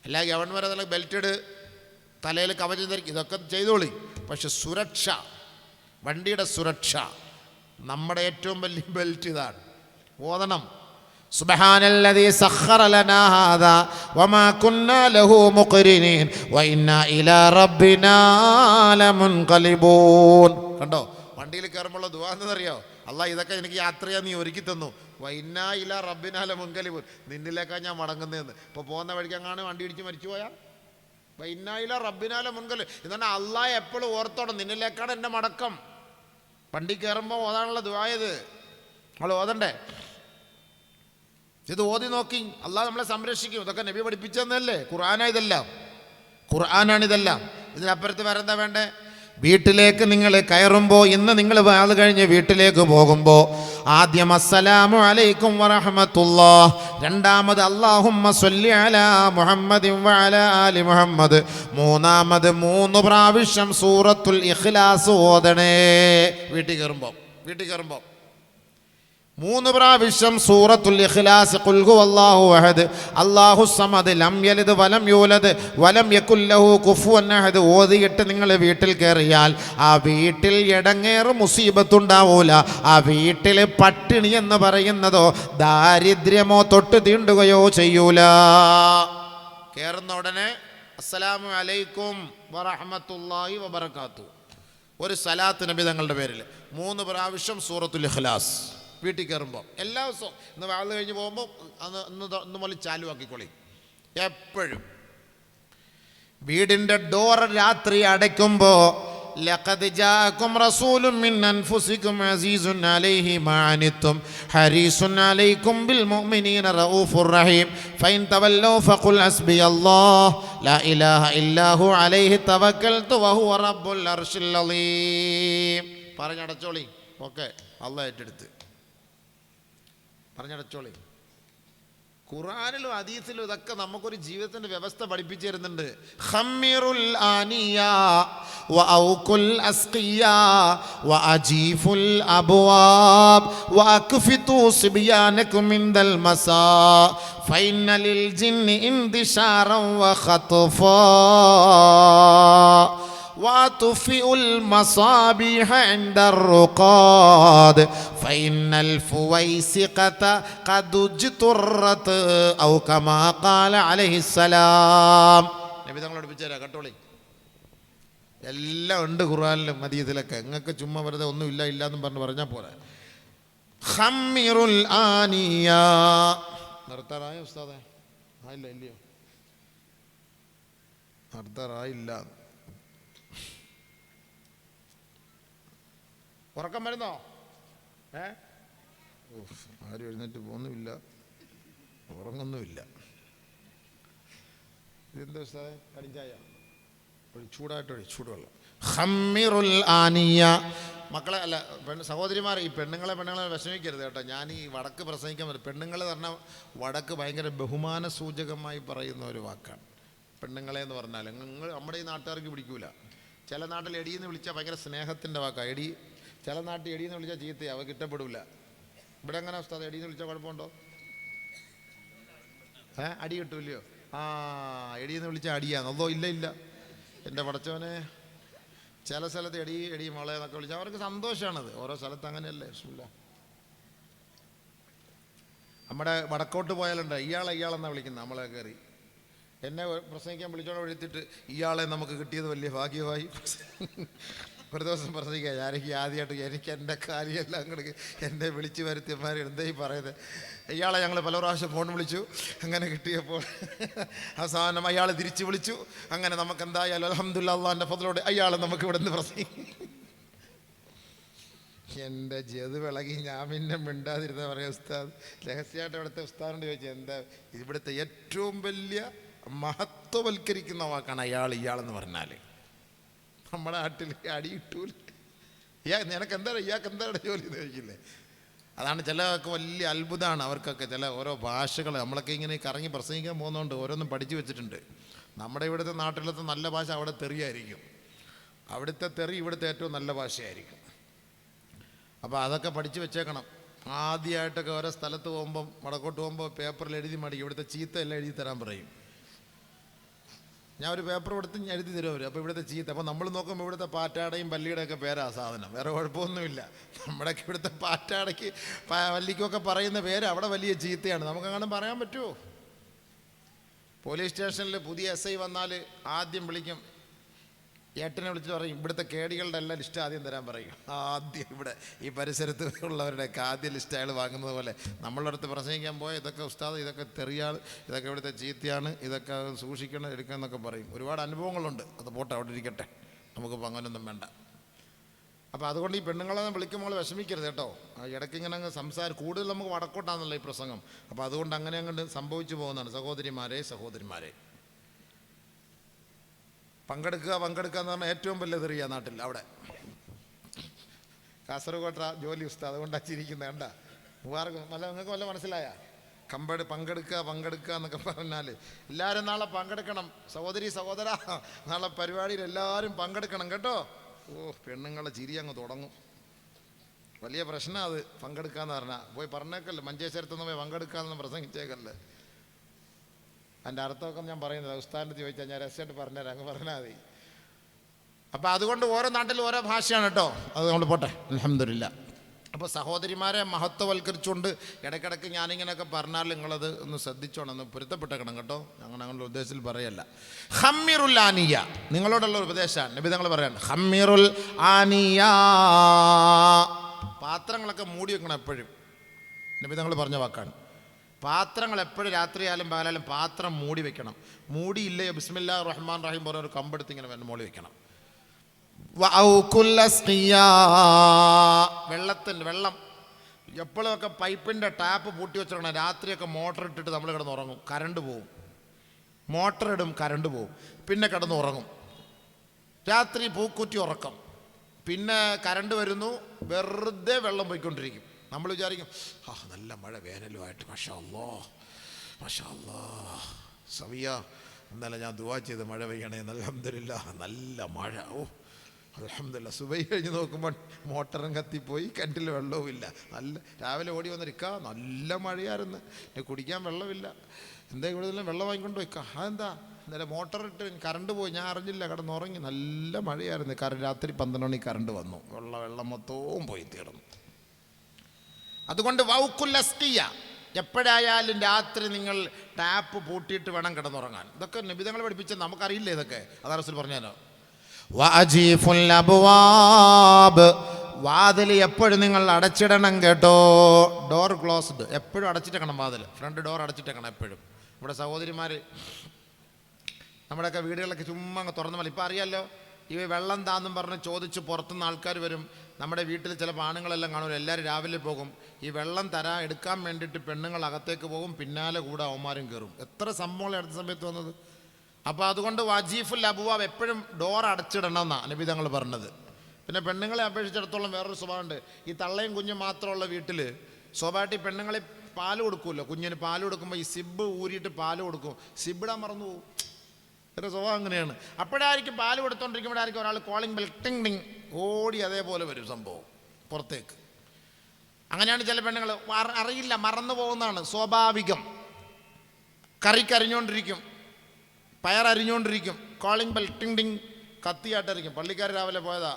എല്ലാ ഗവൺമെൻറ് ബെൽറ്റ് ഇട്, തലയിൽ കവചം ധരിക്കും, ഇതൊക്കെ ചെയ്തോളി. പക്ഷെ സുരക്ഷ, വണ്ടിയുടെ സുരക്ഷ, നമ്മുടെ ഏറ്റവും വലിയ ബെൽറ്റ് ഇതാണ്. ഓതണം. സുബ്ഹാനല്ലദീ സഖറ ലനാ ഹാദാ വമാ കുന്നാ ലഹു മുഖ്രിനീൻ വഇന്നാ ഇലാ റബ്ബിനാ ലമുൻഖലിബൂൻ. കണ്ടോ, വണ്ടിയിൽ കയറുമ്പോൾ ദുആ എന്നറിയോ? അല്ലാഹ് ഇതൊക്കെ എനിക്ക് യാത്ര ചെയ്യാൻ നീ ഒരുക്കി തന്നു. വഇന്നാ ഇലാ റബ്ബിനാ ലമുൻഖലിബൂൻ, നിന്നിലേക്കാണ് ഞാൻ മടങ്ങുന്നതെന്ന്. ഇപ്പോൾ പോകുന്ന വഴിക്കങ്ങാണ് വണ്ടി ഇടിച്ച് മരിച്ചു പോയാൽ വഇന്നാ ഇലാ റബ്ബിനാ ലമുൻഖലിബൂൻ എന്നാണ് അല്ലാഹ് എപ്പോഴും ഓർത്തോണം, നിന്നിലേക്കാണ് എൻ്റെ മടക്കം. വണ്ടി കയറുമ്പോൾ ഓതാനുള്ള ദുആ ഇത് നമ്മൾ ഓതണ്ടേ? ഇത് ഓതി നോക്കി, അള്ളാഹ് നമ്മളെ സംരക്ഷിക്കും. ഇതൊക്കെ നബി പഠിപ്പിച്ചെന്നല്ലേ, ഖുർആനാണിതെല്ലാം. ഇതിനപ്പുറത്ത് വേറെന്താ വേണ്ടേ? വീട്ടിലേക്ക് നിങ്ങൾ കയറുമ്പോൾ, ഇന്ന് നിങ്ങൾ വാത് കഴിഞ്ഞ് വീട്ടിലേക്ക് പോകുമ്പോൾ ആദ്യം അസ്സലാമു അലൈക്കും വറഹ്മത്തുള്ളാഹ്, രണ്ടാമത് അല്ലാഹുമ്മ സ്വല്ലി അലാ മുഹമ്മദിൻ വഅലാ ആലി മുഹമ്മദ്, മൂന്നാമത് 3 പ്രാവശ്യം സൂറത്തുൽ ഇഖ്ലാസ് ഓതണേ. വീട്ടിൽ കയറുമ്പോൾ 3 പ്രാവശ്യം സൂറത്തുൽ ഇഖ്ലാസ്, ഖുൽ ഹുവല്ലാഹു അഹദ് അല്ലാഹുസ് സമദ് ലം യലിദ് വലം യൂലദ് വലം യകുൽ ലഹു കുഫുവൻ അഹദ് ഓതിയിട്ട് നിങ്ങൾ വീട്ടിൽ കയറിയാൽ ആ വീട്ടിൽ ഇടങ്ങേറ് മുസീബത്തുണ്ടാവൂല. ആ വീട്ടിൽ പട്ടിണി എന്ന് പറയുന്നതോ ദാരിദ്ര്യമോ തൊട്ട് തീണ്ടുകയോ ചെയ്യൂല. കയറുന്ന ഉടനെ അസ്സലാമു അലൈക്കും വറഹ്മത്തുള്ളാഹി വബറകാതുഹു, ഒരു സലാത്ത് നബി തങ്ങളുടെ പേരിൽ 3 പ്രാവശ്യം സൂറത്തുൽ ഇഖ്ലാസ്. വീട്ടിൽ കയറുമ്പോൾ എല്ലാ ദിവസവും, ഇന്ന് വാള് കഴിഞ്ഞ് പോകുമ്പോൾ ഇന്ന് മുതൽ ചാലു ആക്കിക്കൊള്ളി. എപ്പോഴും വീടിൻ്റെ ഡോർ രാത്രി അടയ്ക്കുമ്പോൾ ലഖദ് ജാഅകും റസൂലുൻ മിൻ അൻഫുസികും അസീസുൻ അലൈഹി മാ അനിത്തും ഹരീസുൻ അലൈക്കും ബിൽ മുഅ്മിനീന റഊഫുർ റഹീം ഫൈൻ തവല്ലൗ ഫഖുൽ ഹസ്ബിയല്ലാഹ് ലാ ഇലാഹ ഇല്ലാഹു അലൈഹി തവക്കൽതു വഹുവ റബ്ബുൽ അർശിൽ അളീം. പറഞ്ഞടച്ചോളി. ഓക്കെ, അല്ലാഹ് ഏറ്റെടുത്ത് പറഞ്ഞടച്ചോളി. ഖുർആനിലും ഹദീസിലും ഇതൊക്കെ നമുക്കൊരു ജീവിതത്തിന്റെ വ്യവസ്ഥ പഠിപ്പിച്ചു തരുന്നുണ്ട്. ഖമ്മിറുൽ ആനിയ വഔകുൽ അസ്ഖിയ വഅജീഫുൽ അബ്വാബ് വഅക്ഫിതു സിബിയാനകും മിൻദൽ മസാ ഫഇന്ന ലിൽ ജിന്നി ഇന്തിശാറൻ വഖത്ഫാ وَأَطْفِئُ الْمَصَابِيحَ عِنْدَ الرُّقَادِ فَإِنَّ الْفُوَيْسِقَةَ قَدْ اجْتُرَّتْ أَوْ كَمَا قَالَ عَلَيْهِ السَّلَامُ. നബി തങ്ങൾ പഠിപ്പിച്ചുതരാം, കേട്ടോളി. എല്ലാം ഉണ്ട് ഖുർആനിലും ഹദീസിലൊക്കെ. നിങ്ങൾക്ക് ചുമ്മാ വെറുതെ ഒന്നും ഇല്ല എന്നും പറഞ്ഞാൽ പോരാ. ഖമ്മിറുൽ ആനിയ. നിർത്താറായ ഉസ്താദേ? ആയില്ല, ഇല്ലയോ? നിർത്താറായില്ല. ഉറക്കം വരുന്നോ? ആരും എഴുന്നേറ്റ് പോകുന്നുമില്ല, ഉറങ്ങുന്നുമില്ല. ഇതെന്താ സാറേ? കടിഞ്ചായ ചൂടായിട്ട് ചൂടുവെള്ളം. ഖമ്മിറുൽ ആനിയ. മക്കളെ അല്ല, സഹോദരിമാർ, ഈ പെണ്ണുങ്ങളെ വിഷമിക്കരുത് കേട്ടോ. ഞാൻ ഈ വടക്ക് പ്രസംഗിക്കാൻ പറ്റും. പെണ്ണുങ്ങൾ പറഞ്ഞാൽ വടക്ക് ഭയങ്കര ബഹുമാന സൂചകമായി പറയുന്ന ഒരു വാക്കാണ് പെണ്ണുങ്ങളെ എന്ന് പറഞ്ഞാൽ. നമ്മുടെ ഈ നാട്ടുകാർക്ക് പിടിക്കൂല. ചില നാട്ടിൽ എടിയെന്ന് വിളിച്ചാൽ ഭയങ്കര സ്നേഹത്തിൻ്റെ വാക്കാണ് എടി. ചില നാട്ടിൽ എടിയെന്ന് വിളിച്ചാൽ ചീത്തയാണ്, അവ കിട്ടപ്പെടില്ല. ഇവിടെ എങ്ങനെ ഉസ്താദ്? എടിയെന്ന് വിളിച്ചാൽ കുഴപ്പമുണ്ടോ? അടി കിട്ടൂല്ലയോ? എടിയെന്ന് വിളിച്ചാൽ അടിയാന്ന്. അതോ ഇല്ല എൻ്റെ പടച്ചവനെ, ചില സ്ഥലത്ത് എടി എടി മോളെ എന്നൊക്കെ വിളിച്ചാൽ അവർക്ക് സന്തോഷമാണത്. ഓരോ സ്ഥലത്ത് അങ്ങനെയല്ലേ. ബിസ്മില്ലാ. നമ്മുടെ വടക്കോട്ട് പോയാലുണ്ട് ഇയാളെന്നാണ് വിളിക്കുന്നത്. നമ്മളെ കയറി എന്നെ പ്രസംഗിക്കാൻ വിളിച്ചോണ്ട് എഴുത്തിട്ട് ഇയാളെ നമുക്ക് കിട്ടിയത് വലിയ ഭാഗ്യമായി. ഒരു ദിവസം പ്രസംഗിക്കുക, ഞാനെനിക്ക് ആദ്യമായിട്ട് എനിക്ക് എൻ്റെ കാര്യമെല്ലാം കൂടെ എന്നെ വിളിച്ചു വരുത്തിയമാർ എന്തായി പറയുന്നത്. ഇയാളെ ഞങ്ങൾ പല പ്രാവശ്യം ഫോൺ വിളിച്ചു. അങ്ങനെ കിട്ടിയപ്പോൾ അവസാനം അയാൾ തിരിച്ചു വിളിച്ചു. അങ്ങനെ നമുക്ക് എന്തായാലും അൽഹംദുലില്ലാഹ് അല്ലാഹുവിൻ്റെ ഫദ്ലോടെ അയാൾ നമുക്ക് ഇവിടെ നിന്ന് പ്രസംഗിക്കും. എൻ്റെ ജത് വിളകി ഞാൻ പിന്നെ മിണ്ടാതിരുന്ന പറയാം. ഉസ്താദ് രഹസ്യമായിട്ട് ഇവിടുത്തെ ഉസ്താദിനോട് ചോദിച്ചു, എന്താ ഇവിടുത്തെ ഏറ്റവും വലിയ മഹത്വവൽക്കരിക്കുന്ന വാക്കാണ് ഇയാളെന്ന് പറഞ്ഞാൽ. നമ്മുടെ നാട്ടിൽ അടി കിട്ടൂല. നിനക്ക് എന്താണ് ഇയാൾക്ക് എന്താണ് ജോലി എന്ന് ചോദിക്കില്ലേ. അതാണ് ചിലർക്ക് വലിയ അത്ഭുതമാണ് അവർക്കൊക്കെ. ചില ഓരോ ഭാഷകൾ നമ്മളൊക്കെ ഇങ്ങനെ കറങ്ങി പ്രസംഗിക്കാൻ പോകുന്നതുകൊണ്ട് ഓരോന്നും പഠിച്ചു വെച്ചിട്ടുണ്ട്. നമ്മുടെ ഇവിടുത്തെ നാട്ടിലത്തെ നല്ല ഭാഷ അവിടെ തെറിയായിരിക്കും, അവിടുത്തെ തെറി ഇവിടുത്തെ ഏറ്റവും നല്ല ഭാഷയായിരിക്കും. അപ്പോൾ അതൊക്കെ പഠിച്ചു വെച്ചേക്കണം. ആദ്യമായിട്ടൊക്കെ ഓരോ സ്ഥലത്ത് പോകുമ്പം വടക്കോട്ട് പോകുമ്പോൾ പേപ്പറിൽ എഴുതി മടിക്കും. ഇവിടുത്തെ ചീത്ത എല്ലാം എഴുതി തരാൻ പറയും. ഞാൻ ഒരു പേപ്പർ കൊടുത്ത് എഴുതി തരും അവർ. അപ്പോൾ ഇവിടുത്തെ ചീത്ത, അപ്പോൾ നമ്മൾ നോക്കുമ്പോൾ ഇവിടുത്തെ പാറ്റാടയും പല്ലിയുടെ ഒക്കെ പേരാ സാധനം, വേറെ കുഴപ്പമൊന്നുമില്ല. നമ്മുടെയൊക്കെ ഇവിടുത്തെ പാറ്റാടയ്ക്ക് വല്ലിക്കൊക്കെ പറയുന്ന പേര് അവിടെ വലിയ ചീത്തയാണ്. നമുക്കങ്ങനെ പറയാൻ പറ്റുമോ? പോലീസ് സ്റ്റേഷനിൽ പുതിയ SI വന്നാൽ ആദ്യം വിളിക്കും, ഏട്ടനെ വിളിച്ചിട്ട് പറയും ഇവിടുത്തെ കേടികളുടെ എല്ലാം ലിസ്റ്റ് ആദ്യം തരാൻ പറയും. ആദ്യം ഇവിടെ ഈ പരിസരത്ത് ഉള്ളവരുടെയൊക്കെ ആദ്യ ലിസ്റ്റ് അയാൾ വാങ്ങുന്നത് പോലെ നമ്മളുടെ അടുത്ത് പ്രസംഗിക്കാൻ പോയ ഇതൊക്കെ ഉസ്താദ്, ഇതൊക്കെ തെറിയാണ്, ഇതൊക്കെ ഇവിടുത്തെ ചീത്തയാണ്, ഇതൊക്കെ സൂക്ഷിക്കണം എടുക്കണം എന്നൊക്കെ പറയും. ഒരുപാട് അനുഭവങ്ങളുണ്ട്. അത് പോട്ടെ, അവിടെ ഇരിക്കട്ടെ, നമുക്കിപ്പോൾ അങ്ങനെയൊന്നും വേണ്ട. അപ്പോൾ അതുകൊണ്ട് ഈ പെണ്ണുങ്ങളെ വിളിക്കുമ്പോൾ വിഷമിക്കരുത് കേട്ടോ. ഇടയ്ക്ക് ഇങ്ങനെ അങ്ങ് കൂടുതൽ നമുക്ക് വടക്കോട്ടാണെന്നുള്ള ഈ പ്രസംഗം. അപ്പോൾ അതുകൊണ്ട് അങ്ങനെ അങ്ങോട്ട് സംഭവിച്ചു പോകുന്നതാണ്. സഹോദരിമാരെ പങ്കെടുക്കുക എന്ന് പറഞ്ഞാൽ ഏറ്റവും വലിയ തെറിയ നാട്ടിൽ. അവിടെ കാസർഗോഡ് ജോലി ഉസ്താദ്, അതുകൊണ്ടാണ് ചിരിക്കുന്നത്. കണ്ട മുബാറക്ക് നിങ്ങൾക്ക് വല്ല മനസ്സിലായ? പങ്കെടുക്കുക എന്നൊക്കെ പറഞ്ഞാൽ എല്ലാവരും നാളെ പങ്കെടുക്കണം. സഹോദര നാളെ പരിപാടിയിൽ എല്ലാവരും പങ്കെടുക്കണം കേട്ടോ. പെണ്ണുങ്ങളെ ചിരി അങ്ങ് തുടങ്ങും. വലിയ പ്രശ്നമാണ് അത്. പങ്കെടുക്കാന്ന് പറഞ്ഞാൽ പോയി പറഞ്ഞേക്കല്ലേ, മഞ്ചേശ്വരത്തുനിന്ന് പോയി പങ്കെടുക്കാമെന്ന് പ്രസംഗിച്ചേക്കല്ലേ. അതിൻ്റെ അർത്ഥമൊക്കെ ഞാൻ പറയുന്നത് ഉസ്താദിൻ്റെ ചോദിച്ചാൽ ഞാൻ രസമായിട്ട് പറഞ്ഞുതരാം, അങ്ങ് പറഞ്ഞാൽ മതി. അപ്പോൾ അതുകൊണ്ട് ഓരോ നാട്ടിലും ഓരോ ഭാഷയാണ് കേട്ടോ. അത് നമ്മൾ പോട്ടെ, അൽഹംദുലില്ലാഹ്. അപ്പോൾ സഹോദരിമാരെ മഹത്വവൽക്കരിച്ചുകൊണ്ട് ഇടയ്ക്കിടയ്ക്ക് ഞാനിങ്ങനെയൊക്കെ പറഞ്ഞാൽ നിങ്ങളത് ഒന്ന് ശ്രദ്ധിച്ചോണം, ഒന്ന് പൊരുത്തപ്പെട്ടേക്കണം കേട്ടോ. ഞങ്ങളുടെ ഉദ്ദേശത്തിൽ പറയല്ല. ഹമ്മിറുൽ ആനിയ, നിങ്ങളോടുള്ള ഒരു ഉപദേശമാണ്. നബി തങ്ങൾ പറയാണ് ഹമ്മിറുൽ ആനിയ, പാത്രങ്ങളൊക്കെ മൂടി വെക്കണം എപ്പോഴും. നബി തങ്ങൾ പറഞ്ഞ വാക്കാണ്. പാത്രങ്ങൾ എപ്പോഴും രാത്രിയായാലും പകലായാലും പാത്രം മൂടി വെക്കണം. മൂടിയില്ലേ ബിസ്മില്ലാഹിർ റഹ്മാൻ റഹീം പോലെ ഒരു കമ്പെടുത്ത് ഇങ്ങനെ മൂടി വെക്കണം. വെള്ളം എപ്പോഴൊക്കെ പൈപ്പിൻ്റെ ടാപ്പ് പൂട്ടി വെച്ചിടണം. രാത്രിയൊക്കെ മോട്ടർ ഇട്ടിട്ട് നമ്മൾ കിടന്നുറങ്ങും, കറണ്ട് പോവും. മോട്ടർ ഇടും, കറണ്ട് പോവും, പിന്നെ കിടന്നുറങ്ങും. രാത്രി പൂക്കുറ്റി ഉറക്കം, പിന്നെ കറണ്ട് വരുന്നു, വെറുതെ വെള്ളം പോയിക്കൊണ്ടിരിക്കും. നമ്മൾ വിചാരിക്കും നല്ല മഴ വേനലുമായിട്ട് മാഷാ അല്ലാഹ് സവിയ ഇന്നലെ ഞാൻ ദുആ ചെയ്ത് മഴ പെയ്യണേ, അൽഹംദുലില്ലാഹ് നല്ല മഴ. അൽഹംദുലില്ലാഹ്. സുബഹി കഴിഞ്ഞ് നോക്കുമ്പോൾ മോട്ടറും കത്തിപ്പോയി, കിണറ്റിൽ വെള്ളവും ഇല്ല. രാവിലെ ഓടി വന്നിരിക്കുക, നല്ല മഴയായിരുന്നു, കുടിക്കാൻ വെള്ളമില്ല. എന്താ കൂടുതലും വെള്ളം വാങ്ങിക്കൊണ്ട് വയ്ക്കുക. അതെന്താ ഇന്നലെ മോട്ടറിട്ട് കറണ്ട് പോയി, ഞാൻ അറിഞ്ഞില്ല, കിടന്നുറങ്ങി. നല്ല മഴയായിരുന്നു. രാത്രി 12 മണി കറണ്ട് വന്നു, വെള്ളം മൊത്തവും പോയി തീർന്നു. അതുകൊണ്ട് വൗക്കുല്ലസ്കിയ, എപ്പോഴായാലും രാത്രി നിങ്ങൾ ടാപ്പ് പൂട്ടിയിട്ട് വേണം കിടന്നുറങ്ങാൻ. ഇതൊക്കെ നബിതങ്ങൾ പഠിപ്പിച്ച നമുക്കറിയില്ല. ഇതൊക്കെ അതാ റസൂൽ പറഞ്ഞാലോ. വഅജീഫുൽ അബ്വാബ്, വാതിൽ എപ്പോഴും നിങ്ങൾ അടച്ചിടണം കേട്ടോ. ഡോർ ക്ലോസ്ഡ്, എപ്പോഴും അടച്ചിട്ടേക്കണം വാതിൽ. ഫ്രണ്ട് ഡോർ അടച്ചിട്ടേക്കണം എപ്പോഴും. ഇവിടെ സഹോദരിമാർ നമ്മുടെയൊക്കെ വീടുകളൊക്കെ ചുമ്മാ അങ്ങ് തുറന്നു പോലെ. ഇപ്പം അറിയാമല്ലോ, ഈ വെള്ളം താന്നും പറഞ്ഞ് ചോദിച്ച് പുറത്തുനിന്ന് ആൾക്കാർ വരും. നമ്മുടെ വീട്ടിൽ ചില ആണുങ്ങളെല്ലാം കാണുമല്ലോ, എല്ലാവരും രാവിലെ പോകും. ഈ വെള്ളം എടുക്കാൻ വേണ്ടിയിട്ട് പെണ്ണുങ്ങൾ അകത്തേക്ക് പോകും, പിന്നാലെ കൂടെ അവന്മാരും കയറും. എത്ര സംഭവങ്ങൾ അടുത്ത സമയത്ത് വന്നത്. അപ്പോൾ അതുകൊണ്ട് വജീഫുൽ അബ്വാബ്, എപ്പോഴും ഡോർ അടച്ചിടണം എന്നാണ് നബി തങ്ങൾ പറഞ്ഞത്. പിന്നെ പെണ്ണുങ്ങളെ അപേക്ഷിച്ചിടത്തോളം വേറൊരു സ്വഭാവമുണ്ട്. ഈ തള്ളയും കുഞ്ഞും മാത്രമുള്ള വീട്ടിൽ സ്വാഭാവികമായിട്ട് ഈ പെണ്ണുങ്ങളെ പാല് കൊടുക്കുമല്ലോ. കുഞ്ഞിന് പാല് കൊടുക്കുമ്പോൾ ഈ സിബ് ഊരിയിട്ട് പാല് കൊടുക്കും, സിബിടാൻ മറന്നു പോകും. ഒരു സ്വഭാവം അങ്ങനെയാണ്. അപ്പോഴായിരിക്കും പാല് കൊടുത്തോണ്ടിരിക്കുമ്പോഴായിരിക്കും ഒരാൾ കോളിംഗ് ബെൽ ടിങ് ടിങ് ഓടി അതേപോലെ വരും സംഭവം പുറത്തേക്ക്. അങ്ങനെയാണ് ചില പെണ്ണുങ്ങൾ, അറിയില്ല, മറന്നു പോകുന്നതാണ് സ്വാഭാവികം. കറിക്ക് അരിഞ്ഞുകൊണ്ടിരിക്കും, പയർ അരിഞ്ഞുകൊണ്ടിരിക്കും, കോളിംഗ് ബെൽ ടിങ് ടിങ് കത്തിയായിട്ടിരിക്കും. പള്ളിക്കാർ രാവിലെ പോയതാ,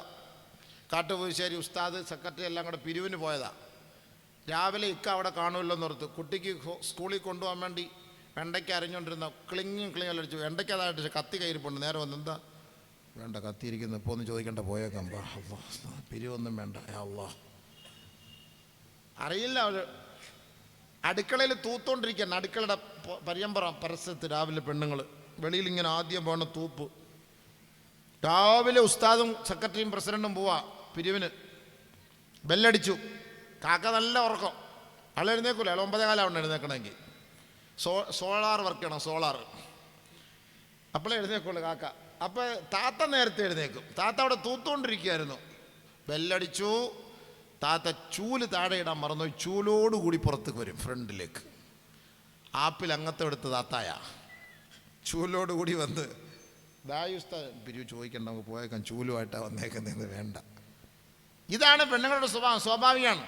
കാട്ടുപുതുശ്ശേരി ഉസ്താദ് സെക്രട്ടറി എല്ലാം കൂടെ പിരിവിന് പോയതാ. രാവിലെ ഇക്ക അവിടെ കാണുമല്ലോ ഓർത്ത് കുട്ടിക്ക് സ്കൂളിൽ കൊണ്ടുപോകാൻ വേണ്ടി വെണ്ടയ്ക്ക് അരിഞ്ഞുകൊണ്ടിരുന്ന ക്ലിങ്ങും അടിച്ചു. വെണ്ടയ്ക്ക് അതായിട്ട് കത്തി കയ്യിരിപ്പുണ്ട്. നേരെ വന്ന് എന്താ വേണ്ട കത്തിയിരിക്കുന്നു, ഇപ്പോൾ ഒന്ന് ചോദിക്കേണ്ട പോയേക്കാം, അള്ളാ പിരിവൊന്നും വേണ്ട, അള്ളാ അറിയില്ല. അവർ അടുക്കളയിൽ തൂത്തോണ്ടിരിക്കുകയാണ്. അടുക്കളയുടെ പരസ്യത്ത് രാവിലെ പെണ്ണുങ്ങൾ വെളിയിൽ ഇങ്ങനെ ആദ്യം പോകണം തൂപ്പ്. രാവിലെ ഉസ്താദും സെക്രട്ടറിയും പ്രസിഡന്റും പോവാ പിരിവിന്. ബെല്ലടിച്ചു. കാക്ക നല്ല ഉറക്കം. ആൾ എഴുന്നേക്കൂല, ആൾ 9:15 എഴുന്നേക്കണമെങ്കിൽ. സോളാർ വർക്ക് ചെയ്യണം, സോളാർ. അപ്പോഴേ എഴുന്നേക്കുള്ളൂ കാക്ക. അപ്പോൾ താത്ത നേരത്തെ എഴുന്നേക്കും. താത്ത അവിടെ തൂത്തുകൊണ്ടിരിക്കുകയായിരുന്നു. ബെല്ലടിച്ചു. താത്ത ചൂല് താഴെ ഇടാൻ മറന്നു. ചൂലോടുകൂടി പുറത്തേക്ക് വരും ഫ്രണ്ടിലേക്ക്. ആപ്പിൽ അങ്ങത്തെ എടുത്ത് താത്തായ ചൂലോടുകൂടി വന്ന് ദായുസ്ത പിരിവ് ചോദിക്കണ്ട, നമുക്ക് പോയേക്കാൻ, ചൂലുമായിട്ടാണ് വന്നേക്കുന്നത്, വേണ്ട. ഇതാണ് പെണ്ണുങ്ങളുടെ സ്വഭാവം. സ്വാഭാവികമാണ്.